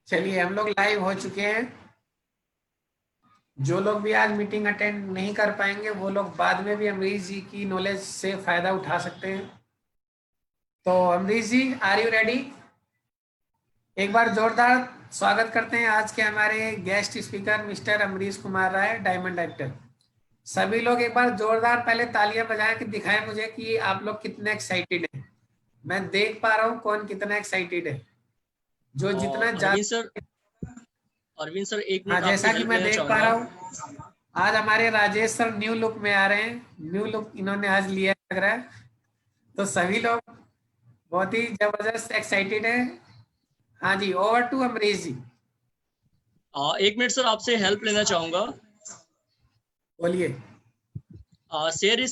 चलिए हम लोग लाइव हो चुके हैं। जो लोग भी आज मीटिंग अटेंड नहीं कर पाएंगे वो लोग बाद में भी अमरीश जी की नॉलेज से फायदा उठा सकते हैं। तो Amrish ji, are you ready? एक बार जोरदार स्वागत करते हैं आज के हमारे guest speaker mister Amrish Kumar Rai, diamond actor. सभी लोग एक बार जोरदार पहले तालियां बजाएं कि दिखाएं मुझे कि आप लोग कितने एक्साइटेड हैं। मैं देख पा रहा हूं कौन कितना एक्साइटेड है। जो जितना अरविंद सर, ज्यादा। एक हाँ, मिनट आपकी जैसा कि हेल्प मैं लेना देख पा चाहूंगा। रहा हूँ आज हमारे राजेश सर न्यू लुक में आ रहे हैं। न्यू लुक इन्होंने आज लिया है, लग रहा है। तो सभी लोग बहुत ही जबरदस्त एक्साइटेड है। हाँ जी, ओवर टू अमरीश जी। एक मिनट सर, आपसे हेल्प लेना चाहूंगा। बोलिए। शेयर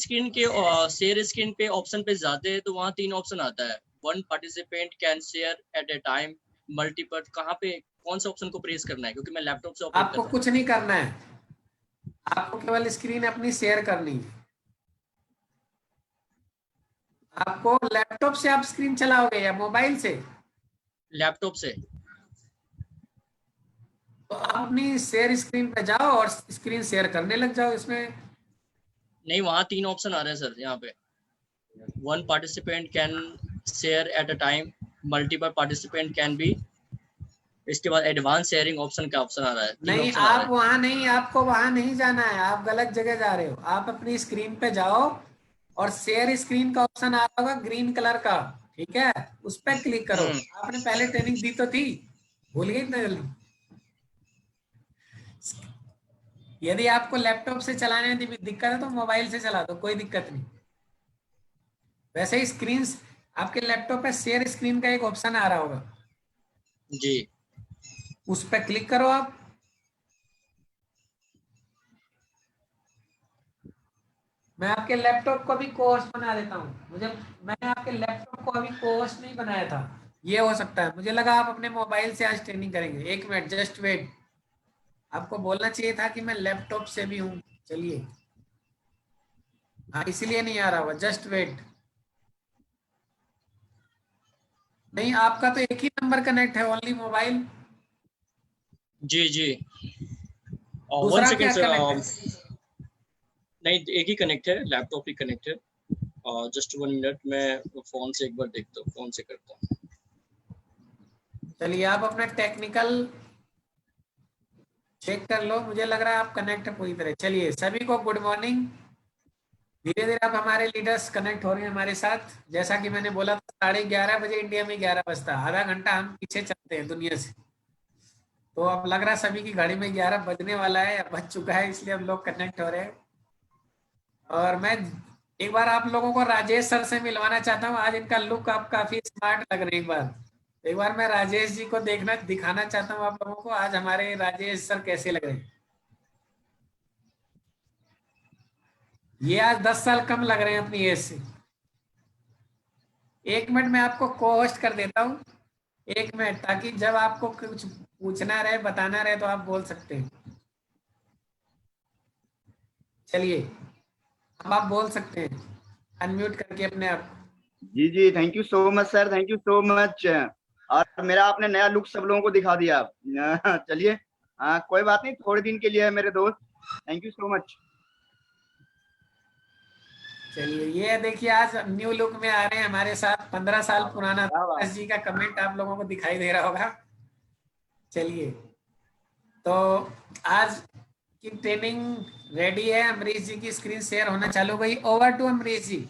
स्क्रीन पे ऑप्शन पे जाते हैं तो वहाँ 3 ऑप्शन आता है। One participant can share eight A time, multiple. कहाँ पे कौन से ऑप्शन को प्रेस करना है, क्योंकि मैं लैपटॉप से ऑपरेट कर आपको रहा हूँ। कुछ नहीं करना है, आपको केवल स्क्रीन अपनी शेयर करनी है। आपको लैपटॉप से आप स्क्रीन चलाओगे या मोबाइल से? लैपटॉप से। तो आप अपनी शेयर स्क्रीन पे जाओ और स्क्रीन शेयर करने लग जाओ इसमें। नहीं, वहाँ 3 ऑप्शन आ रहे हैं सर यहाँ पे। One participant can share at a time, multiple participant can be. इसके बाद एडवांस शेयरिंग ऑप्शन का ऑप्शन आ रहा है। 3 नहीं, ऑप्शन आ रहा आप है। वहां नहीं, आपको वहां नहीं जाना है, आप गलत जगह जा रहे हो। आप अपनी स्क्रीन पे जाओ और शेयर स्क्रीन का ऑप्शन आ रहा होगा ग्रीन कलर का, ठीक है? उस पर क्लिक करो। आपने पहले ट्रेनिंग दी तो थी, भूल गए इतना जल्दी? यदि आपको लैपटॉप से चलाने में दिक्कत है तो मोबाइल से चला दो, कोई दिक्कत नहीं। वैसे ही स्क्रीन, आपके लैपटॉप पे शेयर स्क्रीन का एक ऑप्शन आ रहा होगा, जी। उस पर क्लिक करो आप। मैं आपके लैपटॉप को भी को होस्ट बना देता हूँ। मैंने आपके लैपटॉप को अभी को होस्ट नहीं बनाया था। ये हो सकता है, मुझे लगा आप अपने मोबाइल से आज ट्रेनिंग करेंगे। एक मिनट, जस्ट वेट। आपको बोलना चाहिए था कि मैं लैपटॉप से भी हूँ। चलिए, हाँ, इसीलिए नहीं आ रहा होगा, जस्ट वेट। नहीं, आपका तो एक ही नंबर कनेक्ट है, ओनली मोबाइल। जी जी। वन दूसरा सेकेंड क्या सर। कनेक्ट है? नहीं, एक ही कनेक्ट है, लैपटॉप ही कनेक्ट है। जस्ट 1 मिनट, मैं फोन से एक बार देखता हूँ, फोन से करता हूँ। चलिए, आप अपना टेक्निकल चेक कर लो। मुझे लग रहा है आप कनेक्ट है पूरी तरह। चलिए, सभी को गुड मॉर्निंग। धीरे धीरे अब हमारे लीडर्स कनेक्ट हो रहे हैं हमारे साथ। जैसा कि मैंने बोला था, 11:30 बजे इंडिया में 11 बजता, आधा घंटा हम पीछे चलते हैं दुनिया से। तो अब लग रहा है सभी की घड़ी में 11 बजने वाला है या बज चुका है, इसलिए हम लोग कनेक्ट हो रहे हैं। और मैं एक बार आप लोगों को राजेश सर से मिलवाना चाहता हूँ। आज इनका लुक आप काफी स्मार्ट लग रहे हैं। एक बार मैं राजेश जी को दिखाना चाहता हूँ आप लोगों को, आज हमारे राजेश सर कैसे लग रहे हैं। ये आज 10 साल कम लग रहे हैं अपनी एज से। एक मिनट में आपको को होस्ट कर देता हूँ, एक मिनट, ताकि जब आपको कुछ पूछना रहे, बताना रहे, तो आप बोल सकते हैं। चलिए, अब आप बोल सकते हैं अनम्यूट करके अपने आप। जी जी, thank you so much sir, thank you so much. और मेरा आपने नया लुक सब लोगों को दिखा दिया। चलिए, हाँ कोई बात नहीं, थोड़े दिन के लिए है मेरे दोस्त। Thank you so much. चलिए, ये देखिए आज न्यू लुक में आ रहे हैं हमारे साथ, 15 साल पुराना क्या बात। दास जी का कमेंट आप लोगों को दिखाई दे रहा होगा। चलिए, तो आज की ट्रेनिंग रेडी है। अमरीश जी की स्क्रीन शेयर होना चालू हो गई। ओवर टू अमरीश जी।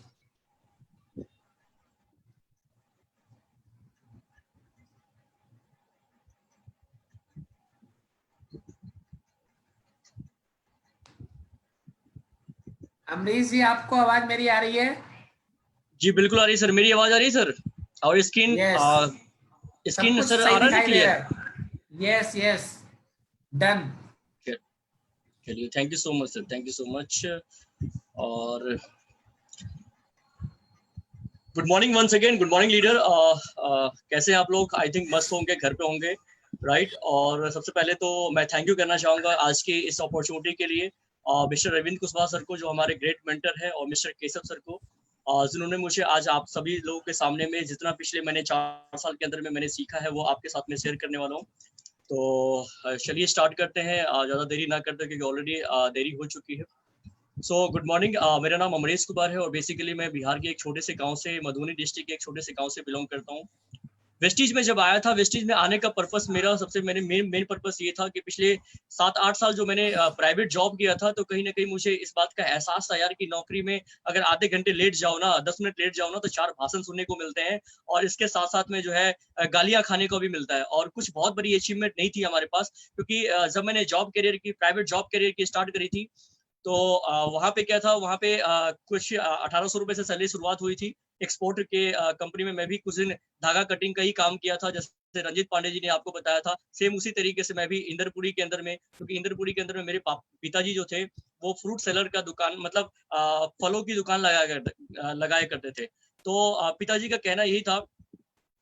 अमरीश जी, आपको आवाज मेरी आ रही है? जी बिल्कुल आ रही है सर, मेरी आवाज आ रही है सर। और स्क्रीन यस, सब स्क्रीन कुछ सर सही आ रहा है ना, दिखाई दे रहा क्लियर? है। Yes yes, done. चलिए, thank you so much sir, thank you so much. और good morning once again, good morning leader. कैसे हैं आप लोग? आई थिंक मस्त होंगे, घर पे होंगे, राइट? और सबसे पहले तो मैं थैंक यू करना चाहूँगा आज की इस अपॉर्चुनिटी के लिए मिस्टर रविंद्र कुशवाहा सर को, जो हमारे ग्रेट मेंटर है, और मिस्टर केशव सर को, जिन्होंने मुझे आज आप सभी लोगों के सामने में जितना पिछले मैंने 4 साल के अंदर में मैंने सीखा है वो आपके साथ में शेयर करने वाला हूँ। तो चलिए स्टार्ट करते हैं, ज़्यादा देरी ना करते क्योंकि ऑलरेडी देरी हो चुकी है। सो गुड मॉर्निंग, मेरा नाम अमरीश कुमार है और बेसिकली मैं बिहार के एक छोटे से गांव से, मधुबनी डिस्ट्रिक्ट के एक छोटे से गांव से बिलोंग करता हूं। वेस्टीज में जब आया था, वेस्टीज में आने का पर्पस मेरा सबसे मेन पर्पस ये था कि पिछले 7-8 साल जो मैंने प्राइवेट जॉब किया था, तो कहीं ना कहीं मुझे इस बात का एहसास था यार कि नौकरी में अगर आधे घंटे लेट जाओ ना, 10 मिनट लेट जाओ ना, तो 4 भाषण सुनने को मिलते हैं और इसके साथ साथ में जो है गालियां खाने को भी मिलता है। और कुछ बहुत बड़ी अचीवमेंट नहीं थी हमारे पास, क्योंकि जब मैंने प्राइवेट जॉब करियर की स्टार्ट करी थी, तो वहाँ पे क्या था, वहाँ पे कुछ 1800 रुपए से सैलरी शुरुआत हुई थी। एक्सपोर्ट के कंपनी में मैं भी कुछ दिन धागा कटिंग का ही काम किया था, जैसे रंजीत पांडे जी ने आपको बताया था। सेम उसी तरीके से मैं भी इंदरपुरी के अंदर में, क्योंकि इंदरपुरी के अंदर में मेरे पिताजी जो थे वो फ्रूट सेलर का दुकान, मतलब फलों की दुकान लगाया करते थे। तो पिताजी का कहना यही था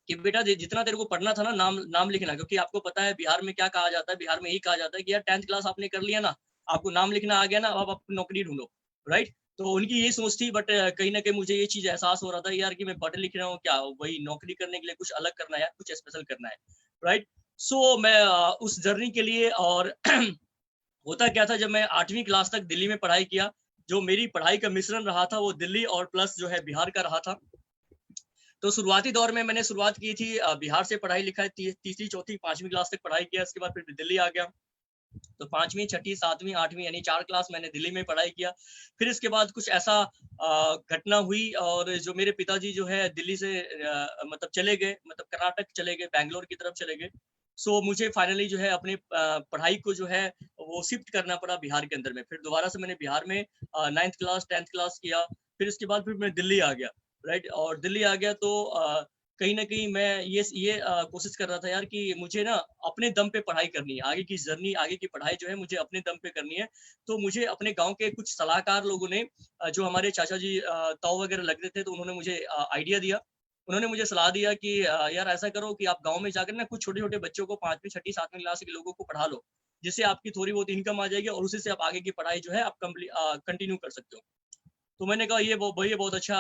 कि बेटा जितना तेरे को पढ़ना था ना, नाम लिखना, क्योंकि आपको पता है बिहार में क्या कहा जाता है, बिहार में यही कहा जाता है कि यार 10th क्लास आपने कर लिया ना, आपको नाम लिखना आ गया ना, अब आप नौकरी ढूंढो, राइट। तो उनकी यही सोच थी, बट कहीं ना कहीं मुझे ये चीज एहसास हो रहा था यार कि मैं पढ़ लिख रहा हूँ, क्या वही नौकरी करने के लिए कुछ अलग करना है यार, कुछ स्पेशल करना है, राइट। सो मैं उस जर्नी के लिए, और होता क्या था, जब मैं 8वीं क्लास तक दिल्ली में पढ़ाई किया, जो मेरी पढ़ाई का मिश्रण रहा था वो दिल्ली और प्लस जो है बिहार का रहा था। तो शुरुआती दौर में मैंने शुरुआत की थी बिहार से पढ़ाई लिखाई, तीसरी चौथी 5वीं क्लास तक पढ़ाई किया। इसके बाद फिर दिल्ली आ गया, तो 5वीं 6वीं 7वीं 8वीं यानी 4 क्लास मैंने दिल्ली में पढ़ाई किया। फिर इसके बाद कुछ ऐसा घटना हुई, और जो मेरे पिताजी जो है दिल्ली से मतलब चले गए, मतलब कर्नाटक चले गए, बैंगलोर की तरफ चले गए। सो मुझे फाइनली जो है अपनी पढ़ाई को जो है वो शिफ्ट करना पड़ा बिहार के अंदर में। फिर दोबारा से मैंने बिहार में 9th क्लास 10th क्लास किया। फिर इसके बाद फिर मैं दिल्ली आ गया, राइट। और दिल्ली आ गया तो कहीं ना कहीं मैं ये कोशिश कर रहा था यार कि मुझे ना अपने दम पे पढ़ाई करनी है, आगे की जर्नी, आगे की पढ़ाई जो है मुझे अपने दम पे करनी है। तो मुझे अपने गांव के कुछ सलाहकार लोगों ने, जो हमारे चाचा जी ताऊ वगैरह लगते थे, तो उन्होंने मुझे आइडिया दिया। उन्होंने मुझे सलाह दिया कि यार ऐसा करो कि आप गांव में जाकर ना कुछ छोटे छोटे बच्चों को 5वीं 6वीं 7वीं क्लास के लोगों को पढ़ा लो, जिससे आपकी थोड़ी बहुत इनकम आ जाएगी और उसी से आप आगे की पढ़ाई जो है आप कंटिन्यू कर सकते हो। तो मैंने कहा ये बहुत अच्छा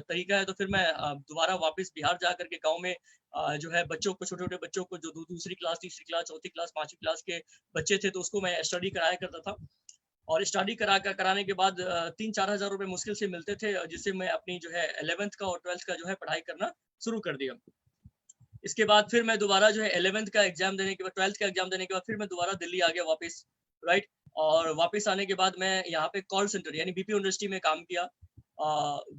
तरीका है। तो फिर मैं दोबारा वापस बिहार जा करके गांव में जो है बच्चों को, छोटे छोटे बच्चों को, जो दूसरी क्लास, तीसरी क्लास, चौथी क्लास, 5वीं क्लास के बच्चे थे, तो उसको मैं स्टडी कराया करता था। और स्टडी कराने के बाद 3-4 हज़ार रुपए मुश्किल से मिलते थे, जिससे मैं अपनी जो है 11th का और 12th का जो है पढ़ाई करना शुरू कर दिया। इसके बाद फिर मैं दोबारा जो है 11th का एग्जाम देने के बाद, 12th का एग्जाम देने के बाद फिर मैं दोबारा दिल्ली आ गया वापस, राइट। और वापस आने के बाद मैं यहाँ पे कॉल सेंटर यानी बीपीओ इंडस्ट्री में काम किया।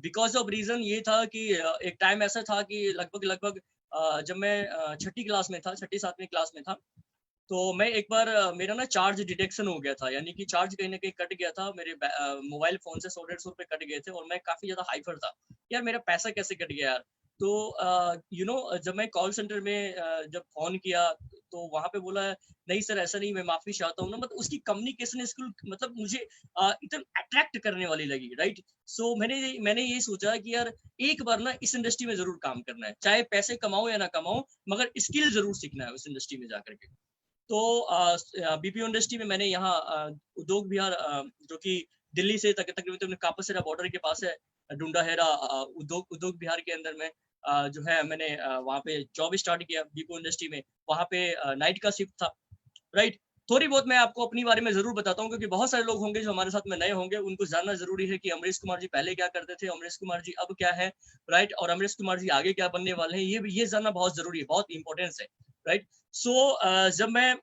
बिकॉज ऑफ रीजन ये था कि एक टाइम ऐसा था कि लगभग जब मैं 6ठी क्लास में था, 6ठी 7वीं क्लास में था, तो मैं एक बार मेरा ना चार्ज डिटेक्शन हो गया था, यानी कि चार्ज कहीं ना कहीं कट गया था मेरे मोबाइल फोन से। 100-150 रुपए कट गए थे और मैं काफी ज्यादा हाइपर था, यार मेरा पैसा कैसे कट गया यार। तो जब मैं कॉल सेंटर में जब फोन किया, तो वहां पे बोला नहीं सर ऐसा नहीं, मैं माफी चाहता हूँ ना, मतलब उसकी कम्युनिकेशन स्किल मतलब मुझे एकदम अट्रैक्ट करने वाली लगी, राइट। सो मैंने ये सोचा कि यार एक बार ना इस इंडस्ट्री में जरूर काम करना है, चाहे पैसे कमाओ या ना कमाओ, मगर स्किल जरूर सीखना है उस इंडस्ट्री में जाकर के। तो बीपीओ इंडस्ट्री में मैंने यहाँ उद्योग विहार, जो कि दिल्ली से तकरीबन कापसेरा बॉर्डर के पास है, डुंडाहेरा उद्योग विहार के अंदर में जो है मैंने वहाँ पे जॉब स्टार्ट किया बीपीओ इंडस्ट्री में। वहाँ पे नाइट का शिफ्ट था, राइट। थोड़ी बहुत मैं आपको अपनी बारे में जरूर बताता हूँ, क्योंकि बहुत सारे लोग होंगे जो हमारे साथ में नए होंगे, उनको जानना जरूरी है कि अमरीश कुमार जी पहले क्या करते थे, अमरीश कुमार जी अब क्या है, राइट। और अमरीश कुमार जी आगे क्या बनने वाले हैं, ये जानना बहुत जरूरी है, बहुत इंपॉर्टेंस है, राइट। सो जब मैं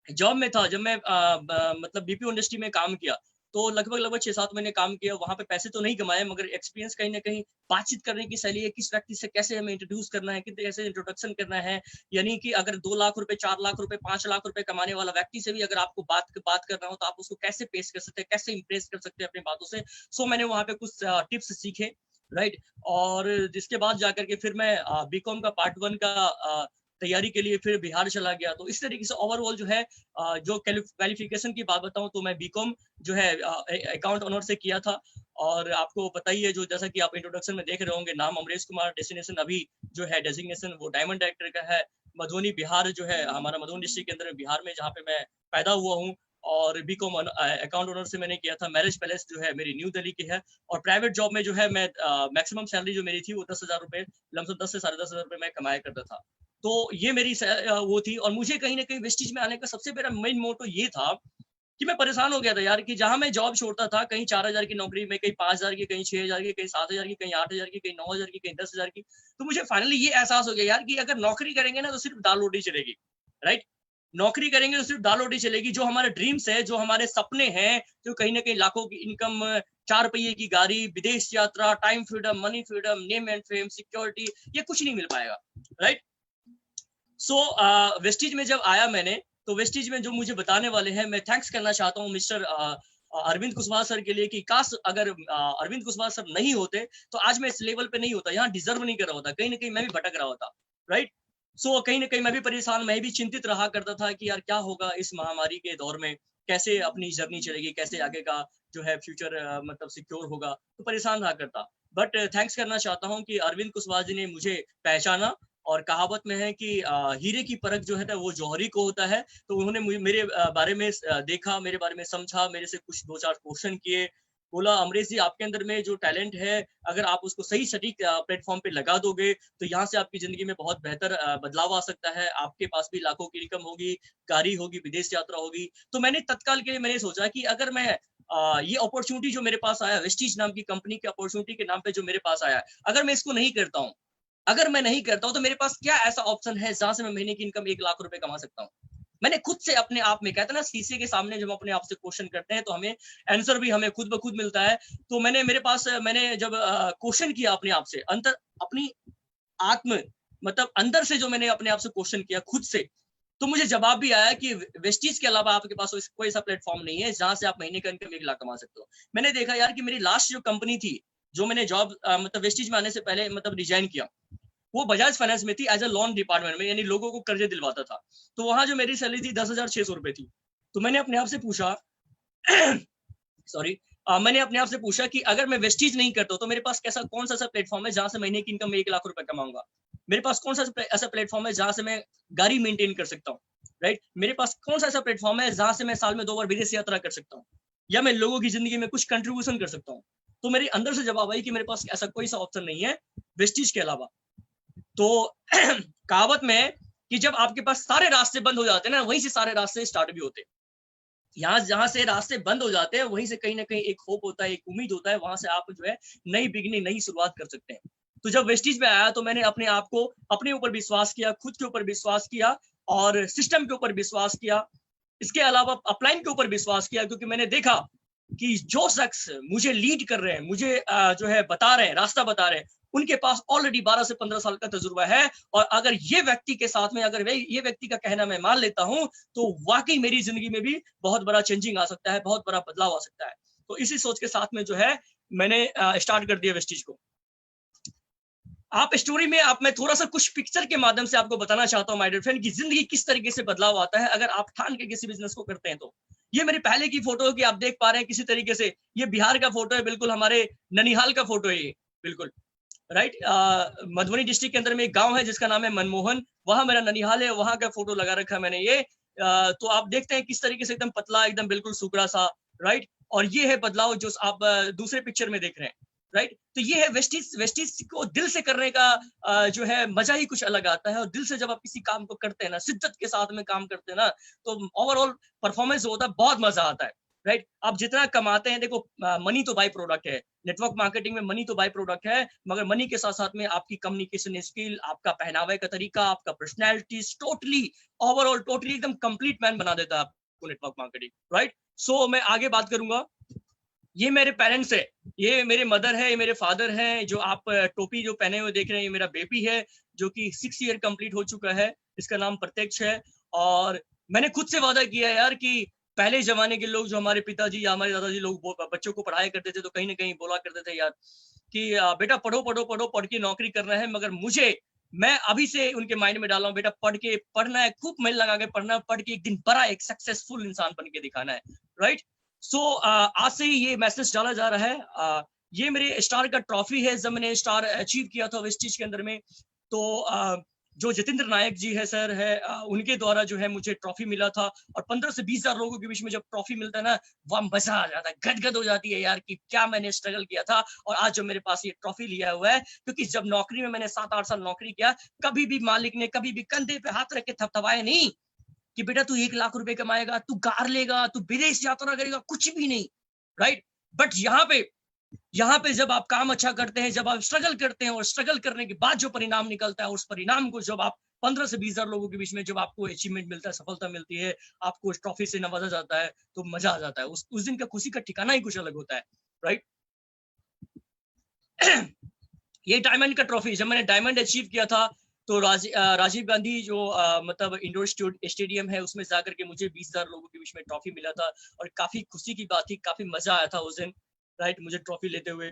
जॉब में था, जब मैं मतलब बीपीओ इंडस्ट्री में काम किया, तो लगभग 6-7 महीने काम किया। वहां पे पैसे तो नहीं कमाए, मगर एक्सपीरियंस कहीं ना कहीं, बातचीत करने की शैली है, किस व्यक्ति से कैसे हमें इंट्रोड्यूस करना है, कैसे इंट्रोडक्शन करना है। यानी कि अगर 2 लाख रुपए, 4 लाख रुपए, 5 लाख रुपए कमाने वाला व्यक्ति से भी अगर आपको बात करना हो, तो आप उसको कैसे पेश कर सकते हैं, कैसे इंप्रेस कर सकते हैं अपनी बातों से। सो मैंने वहां पे कुछ टिप्स सीखे, राइट। और जिसके बाद जाकर के फिर मैं बीकॉम का पार्ट 1 का तैयारी के लिए फिर बिहार चला गया। तो इस तरीके से ओवरऑल जो है जो क्वालिफिकेशन की बात बताऊं, तो मैं बीकॉम जो है अकाउंट ऑनर से किया था। और आपको पता ही है, जो जैसा कि आप इंट्रोडक्शन में देख रहे होंगे, नाम अमरीश कुमार, डेस्टिनेशन अभी जो है डेजिग्नेशन वो डायमंड डायरेक्टर का है। मधुबनी बिहार जो है हमारा मधुबनी डिस्ट्रिक्ट के अंदर बिहार में, जहाँ पे मैं पैदा हुआ हूँ। और बीकॉम अकाउंट ऑनर से मैंने किया था। मैरिज पैलेस जो है मेरी न्यू दिल्ली की है। और प्राइवेट जॉब में जो है मैं मैक्सिमम सैलरी जो मेरी थी वो 10,000 रुपए, लमसम 10 से 10,500 रुपए मैं कमाया करता था। तो ये मेरी वो थी। और मुझे कहीं ना कहीं वेस्टिज में आने का सबसे बड़ा मेन मोटो ये था कि मैं परेशान हो गया था यार, कि जहां मैं जॉब छोड़ता था, कहीं 4,000 की नौकरी में, कहीं 5,000 की, कहीं 6,000 की, कहीं 7,000 की, कहीं 8,000 की, कहीं 9,000 की, कहीं 10,000 की, तो मुझे फाइनली ये एहसास हो गया यार कि अगर नौकरी करेंगे ना तो सिर्फ दाल रोटी चलेगी, राइट। नौकरी करेंगे तो सिर्फ दाल रोटी चलेगी। जो हमारे ड्रीम्स है, जो हमारे सपने हैं, जो कहीं ना कहीं लाखों की इनकम, 4 पहिए की गाड़ी, विदेश यात्रा, time freedom, money freedom, name and fame, security, ये कुछ नहीं मिल पाएगा, राइट। सो वेस्टिज में जब आया मैंने, तो वेस्टिज में जो मुझे बताने वाले हैं, मैं थैंक्स करना चाहता हूँ मिस्टर अरविंद कुशवाहा सर के लिए, कि काश अगर अरविंद कुशवाहा सर नहीं होते तो आज मैं इस लेवल पे नहीं होता, यहाँ डिजर्व नहीं कर रहा होता, कहीं ना कहीं मैं भी भटक रहा होता, राइट। सो कहीं ना कहीं मैं भी परेशान, मैं भी चिंतित रहा करता था कि यार क्या होगा इस महामारी के दौर में, कैसे अपनी जर्नी चलेगी, कैसे आगे का जो है फ्यूचर मतलब सिक्योर होगा, तो परेशान रहा करता। बट थैंक्स करना चाहता हूँ कि अरविंद कुशवाहा जी ने मुझे पहचाना, और कहावत में है कि हीरे की परख जो है ना वो जौहरी को होता है। तो उन्होंने मेरे बारे में देखा, मेरे बारे में समझा, मेरे से कुछ 2-4 क्वेश्चन किए, बोला अमरीश जी आपके अंदर में जो टैलेंट है, अगर आप उसको सही सटीक प्लेटफॉर्म पे लगा दोगे तो यहाँ से आपकी जिंदगी में बहुत बेहतर बदलाव आ सकता है, आपके पास भी लाखों की इनकम होगी, गाड़ी होगी, विदेश यात्रा होगी। तो मैंने तत्काल के लिए मैंने सोचा कि अगर मैं ये अपॉर्चुनिटी जो मेरे पास आया, वेस्टीज नाम की कंपनी के अपॉर्चुनिटी के नाम पे जो मेरे पास आया, अगर मैं इसको नहीं करता हूँ, अगर मैं नहीं करता हूँ, तो मेरे पास क्या ऐसा ऑप्शन है जहां से मैं महीने की इनकम 1 लाख रुपए कमा सकता हूँ। मैंने खुद से अपने आप में, कहते हैं ना शीशे के सामने जब हम अपने आप से क्वेश्चन करते हैं तो हमें आंसर भी हमें खुद ब खुद मिलता है। तो मैंने जब क्वेश्चन किया अपने आप से, अंतर अपनी आत्म मतलब अंदर से जो मैंने अपने आप से क्वेश्चन किया खुद से, तो मुझे जवाब भी आया कि वेस्टीज के अलावा आपके पास कोई ऐसा प्लेटफॉर्म नहीं है जहां से आप महीने का इनकम 1 लाख कमा सकते हो। मैंने देखा यार कि मेरी लास्ट जो कंपनी थी, जो मैंने जॉब मतलब वेस्टीज में आने से पहले मतलब रिजाइन किया, वो बजाज फाइनेंस में थी, एज अ लोन डिपार्टमेंट में, यानी लोगों को कर्जे दिलवाता था। तो वहां जो मेरी सैलरी थी 10,600 रुपए थी। तो मैंने अपने आप से पूछा सॉरी मैंने अपने आप से पूछा कि अगर मैं वेस्टीज नहीं करता तो मेरे पास कैसा कौन सा ऐसा प्लेटफॉर्म है जहां से महीने की इनकम में 1 लाख रुपए कमाऊंगा। मेरे पास कौन सा ऐसा प्लेटफॉर्म है जहां से मैं गाड़ी मेंटेन कर सकता हूँ, राइट। मेरे पास कौन सा ऐसा प्लेटफॉर्म है जहां से मैं साल में 2 बार विदेश यात्रा कर सकता हूँ, या मैं लोगों की जिंदगी में कुछ कंट्रीब्यूशन कर सकता हूँ। तो मेरे अंदर से जवाब आई कि मेरे पास ऐसा कोई सा ऑप्शन नहीं है वेस्टीज के अलावा। तो कहावत में है कि जब आपके पास सारे रास्ते बंद हो जाते हैं ना, वहीं से सारे रास्ते स्टार्ट भी होते हैं। यहाँ जहां से रास्ते बंद हो जाते हैं वहीं से कहीं ना कहीं एक होप होता है, एक उम्मीद होता है, वहां से आप जो है नई बिगनिंग, नई शुरुआत कर सकते हैं। तो जब वेस्टीज में आया तो मैंने अपने आप को, अपने ऊपर विश्वास किया, खुद के ऊपर विश्वास किया, और सिस्टम के ऊपर विश्वास किया, इसके अलावा अपलाइन के ऊपर विश्वास किया, क्योंकि मैंने देखा कि जो शख्स मुझे लीड कर रहे हैं, मुझे जो है बता रहे हैं, रास्ता बता रहे हैं, उनके पास ऑलरेडी 12 से 15 साल का तजुर्बा है। और अगर ये व्यक्ति के साथ में, अगर ये व्यक्ति का कहना मैं मान लेता हूं, तो वाकई मेरी जिंदगी में भी बहुत बड़ा चेंजिंग आ सकता है, बहुत बड़ा बदलाव आ सकता है। तो इसी सोच के साथ में जो है मैंने स्टार्ट कर दिया वेस्टीज को। आप स्टोरी में मैं थोड़ा सा कुछ पिक्चर के माध्यम से आपको बताना चाहता हूँ माय डियर फ्रेंड, की जिंदगी किस तरीके से बदलाव आता है अगर आप ठान के किसी बिजनेस को करते हैं। तो ये मेरी पहले की फोटो है कि आप देख पा रहे हैं किसी तरीके से, ये बिहार का फोटो है, बिल्कुल हमारे ननिहाल का फोटो है ये, बिल्कुल राइट। मधुबनी डिस्ट्रिक्ट के अंदर में एक गांव है जिसका नाम है मनमोहन, वहां मेरा ननिहाल है, वहां का फोटो लगा रखा है मैंने ये। तो आप देखते हैं किस तरीके से एकदम पतला, एकदम बिल्कुल सुकड़ा सा, राइट। और ये है बदलाव जो आप दूसरे पिक्चर में देख रहे हैं, राइट। तो ये है वेस्टीज को दिल से करने का जो है मजा ही कुछ अलग आता है। और दिल से जब आप किसी काम को करते हैं ना, शिद्दत के साथ में काम करते हैं ना, तो ओवरऑल परफॉर्मेंस होता है, बहुत मजा आता है, राइट। आप जितना कमाते हैं, देखो मनी तो बाई प्रोडक्ट है, नेटवर्क मार्केटिंग में मनी तो बाई प्रोडक्ट है, मगर मनी के साथ साथ में आपकी कम्युनिकेशन स्किल, आपका पहनावे का तरीका, आपका पर्सनैलिटी, टोटली ओवरऑल टोटली एकदम कंप्लीट मैन बना देता है आपको नेटवर्क मार्केटिंग, राइट। सो मैं आगे बात करूंगा। ये मेरे पेरेंट्स है, ये मेरे मदर है, ये मेरे फादर हैं। जो आप टोपी जो पहने हुए देख रहे हैं, ये मेरा बेबी है जो कि 6 ईयर कंप्लीट हो चुका है, इसका नाम प्रत्यक्ष है। और मैंने खुद से वादा किया यार कि पहले जमाने के लोग, जो हमारे पिताजी या हमारे दादाजी लोग बच्चों को पढ़ाया करते थे, तो कहीं ना कहीं बोला करते थे यार कि बेटा पढ़ो पढ़ो पढ़ो, पढ़ के नौकरी करना है। मगर मैं अभी से उनके माइंड में डाला हूँ, बेटा पढ़ना है, खूब मेहनत लगा के पढ़ना है, पढ़ के एक दिन बड़ा एक सक्सेसफुल इंसान बन के दिखाना है, राइट। सो आज से ही ये मैसेज डाला जा रहा है। ये मेरे स्टार का ट्रॉफी है, जब मैंने स्टार अचीव किया था वेस्टीज के अंदर में। तो जो जितेंद्र नायक जी है सर है, उनके द्वारा जो है मुझे ट्रॉफी मिला था। और 15 से 20 हजार लोगों के बीच में जब ट्रॉफी मिलता है ना, वह मजा आ जाता है, गदगद हो जाती है यार कि क्या मैंने स्ट्रगल किया था और आज जो मेरे पास ये ट्रॉफी लिया हुआ है। क्योंकि जब नौकरी में मैंने 7-8 साल नौकरी किया, कभी भी मालिक ने कभी भी कंधे पे हाथ रख के थपथपाया नहीं कि बेटा तू 1 लाख रुपए कमाएगा, तू कार लेगा, तू विदेश यात्रा करेगा, कुछ भी नहीं, राइट। बट यहाँ पे जब आप काम अच्छा करते हैं, जब आप स्ट्रगल करते हैं और स्ट्रगल करने के बाद जो परिणाम निकलता है, उस परिणाम को जब आप 15 से 20 हजार लोगों के बीच में जब आपको अचीवमेंट मिलता है, सफलता मिलती है, आपको उस ट्रॉफी से नवाजा जाता है, तो मजा आ जाता है। उस दिन का खुशी का ठिकाना ही कुछ अलग होता है, राइट। ये डायमंड का ट्रॉफी, जब मैंने डायमंड अचीव किया था तो राजीव गांधी जो मतलब इंडोर स्टेडियम है, उसमें जाकर के मुझे 20,000 लोगों के बीच में ट्रॉफी मिला था और काफी खुशी की बात थी, काफी मजा आया था उस दिन, राइट, मुझे ट्रॉफी लेते हुए।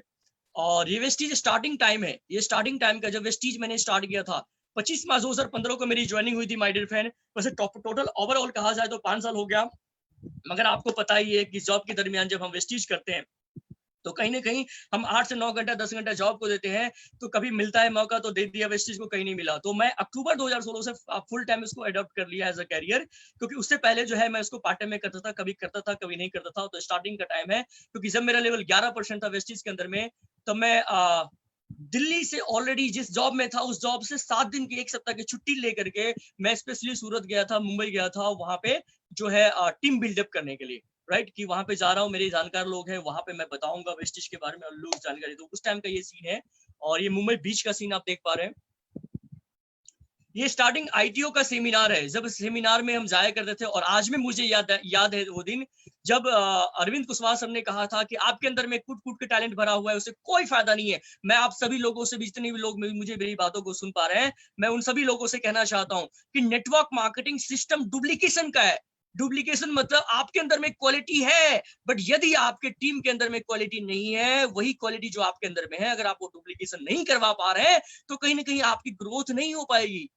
और ये वेस्टीज स्टार्टिंग टाइम है, ये स्टार्टिंग टाइम का जब वेस्टीज मैंने स्टार्ट किया था 25 मार्च 2015 को मेरी ज्वाइनिंग हुई थी माय डियर फ्रेंड। वैसे टोटल ओवरऑल कहा जाए तो 5 साल हो गया, मगर आपको पता ही है कि जॉब के दरमियान जब हम वेस्टीज करते हैं तो कहीं ना कहीं हम 8 से 9 घंटा 10 घंटा जॉब को देते हैं, तो कभी मिलता है मौका तो दे दिया, वेस्टीज को कहीं नहीं मिला। तो मैं अक्टूबर 2016 से फुल टाइम इसको अडॉप्ट कर लिया एज अ कैरियर, क्योंकि उससे पहले जो है मैं इसको पार्ट टाइम में करता था, कभी करता था कभी नहीं करता था। तो स्टार्टिंग का टाइम है, क्योंकि जब मेरा लेवल 11% था वेस्टीज के अंदर में, तो मैं दिल्ली से ऑलरेडी जिस जॉब में था उस जॉब से 7 दिन की 1 सप्ताह की छुट्टी लेकर के मैं स्पेशली सूरत गया था, मुंबई गया था, वहां पे जो है टीम बिल्डअप करने के लिए, राइट, कि वहां पे जा रहा हूँ, मेरे जानकार लोग हैं वहां पे, मैं बताऊंगा वेस्टिज के बारे में और लोग जानकारी। तो उस टाइम का ये सीन है, और ये मुंबई बीच का सीन आप देख पा रहे हैं। ये स्टार्टिंग आईटीओ का सेमिनार है, जब सेमिनार में हम जाया करते थे। और आज में मुझे याद है वो दिन जब अरविंद कुशवाहा सर ने कहा था कि आपके अंदर में कूट कूट के टैलेंट भरा हुआ है, उससे कोई फायदा नहीं है। मैं आप सभी लोगों से भी, जितने भी लोग मुझे मेरी बातों को सुन पा रहे हैं, मैं उन सभी लोगों से कहना चाहता हूँ कि नेटवर्क मार्केटिंग सिस्टम डुप्लीकेशन का है। डुप्लीकेशन मतलब आपके अंदर में क्वालिटी है, बट यदि आपके टीम के अंदर में क्वालिटी नहीं है, वही क्वालिटी जो आपके अंदर में है, अगर आप वो डुप्लीकेशन नहीं करवा पा रहे हैं, तो कहीं ना कहीं आपकी ग्रोथ नहीं हो पाएगी।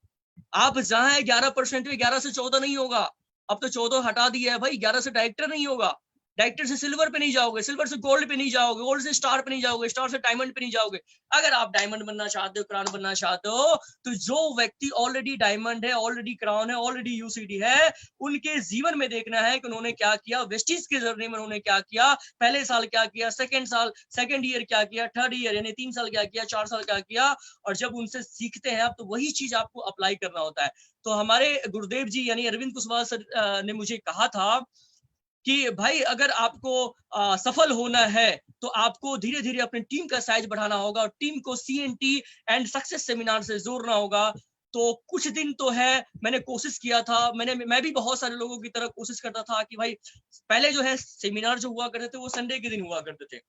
आप जहां है 11% में 11 से 14 नहीं होगा, अब तो 14 हटा दिया है भाई, 11 से डायरेक्टर नहीं होगा, डायरेक्टर से सिल्वर पे नहीं जाओगे, सिल्वर से गोल्ड पे नहीं जाओगे, गोल्ड से स्टार पे नहीं जाओगे, स्टार से डायमंड पे नहीं जाओगे। अगर आप डायमंड बनना चाहते हो, क्राउन बनना चाहते हो, तो जो व्यक्ति ऑलरेडी डायमंड है, ऑलरेडी क्राउन है, ऑलरेडी यूसीडी है, उनके जीवन में देखना है कि उन्होंने क्या किया, वेस्टीज के जर्नी में उन्होंने क्या किया, पहले साल क्या किया, सेकेंड ईयर क्या किया, थर्ड ईयर यानी 3 साल क्या किया, 4 साल क्या किया। और जब उनसे सीखते हैं आप, तो वही चीज आपको अप्लाई करना होता है। तो हमारे गुरुदेव जी यानी अरविंद कुशवाहा सर ने मुझे कहा था कि भाई अगर आपको सफल होना है तो आपको धीरे धीरे अपनी टीम का साइज बढ़ाना होगा और टीम को CNT एंड सक्सेस सेमिनार से जोड़ना होगा। तो कुछ दिन तो है मैंने कोशिश किया था, मैं भी बहुत सारे लोगों की तरह कोशिश करता था कि भाई पहले जो है सेमिनार जो हुआ करते थे वो संडे के दिन हुआ करते थे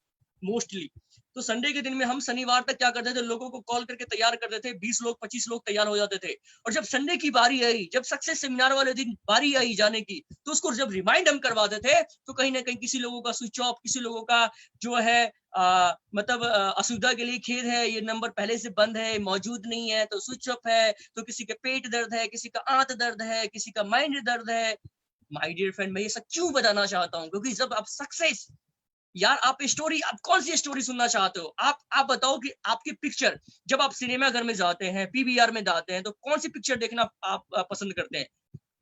मोस्टली। तो संडे के दिन में हम शनिवार तक क्या करते थे, लोगों को कॉल करके तैयार करते थे, 20 लोग 25 लोग तैयार हो जाते थे। और जब संडे की बारी आई, जब सक्सेस सेमिनार वाले दिन बारी आई जाने की, तो उसको जब रिमाइंड हम करवाते थे, तो कहीं ना कहीं किसी लोगों का स्विच ऑफ, किसी लोगों का जो है मतलब असुविधा के लिए खेद है, ये नंबर पहले से बंद है, मौजूद नहीं है, तो स्विच ऑफ है, तो किसी के पेट दर्द है, किसी का आंत दर्द है, किसी का माइंड दर्द है। माय डियर फ्रेंड, मैं ये सब क्यों बताना चाहता हूँ, क्योंकि जब आप सक्सेस, यार आप स्टोरी, आप कौन सी स्टोरी सुनना चाहते हो, आप बताओ कि आपकी पिक्चर, जब आप सिनेमा घर में जाते हैं, PVR में जाते हैं, तो कौन सी पिक्चर देखना आप पसंद करते हैं?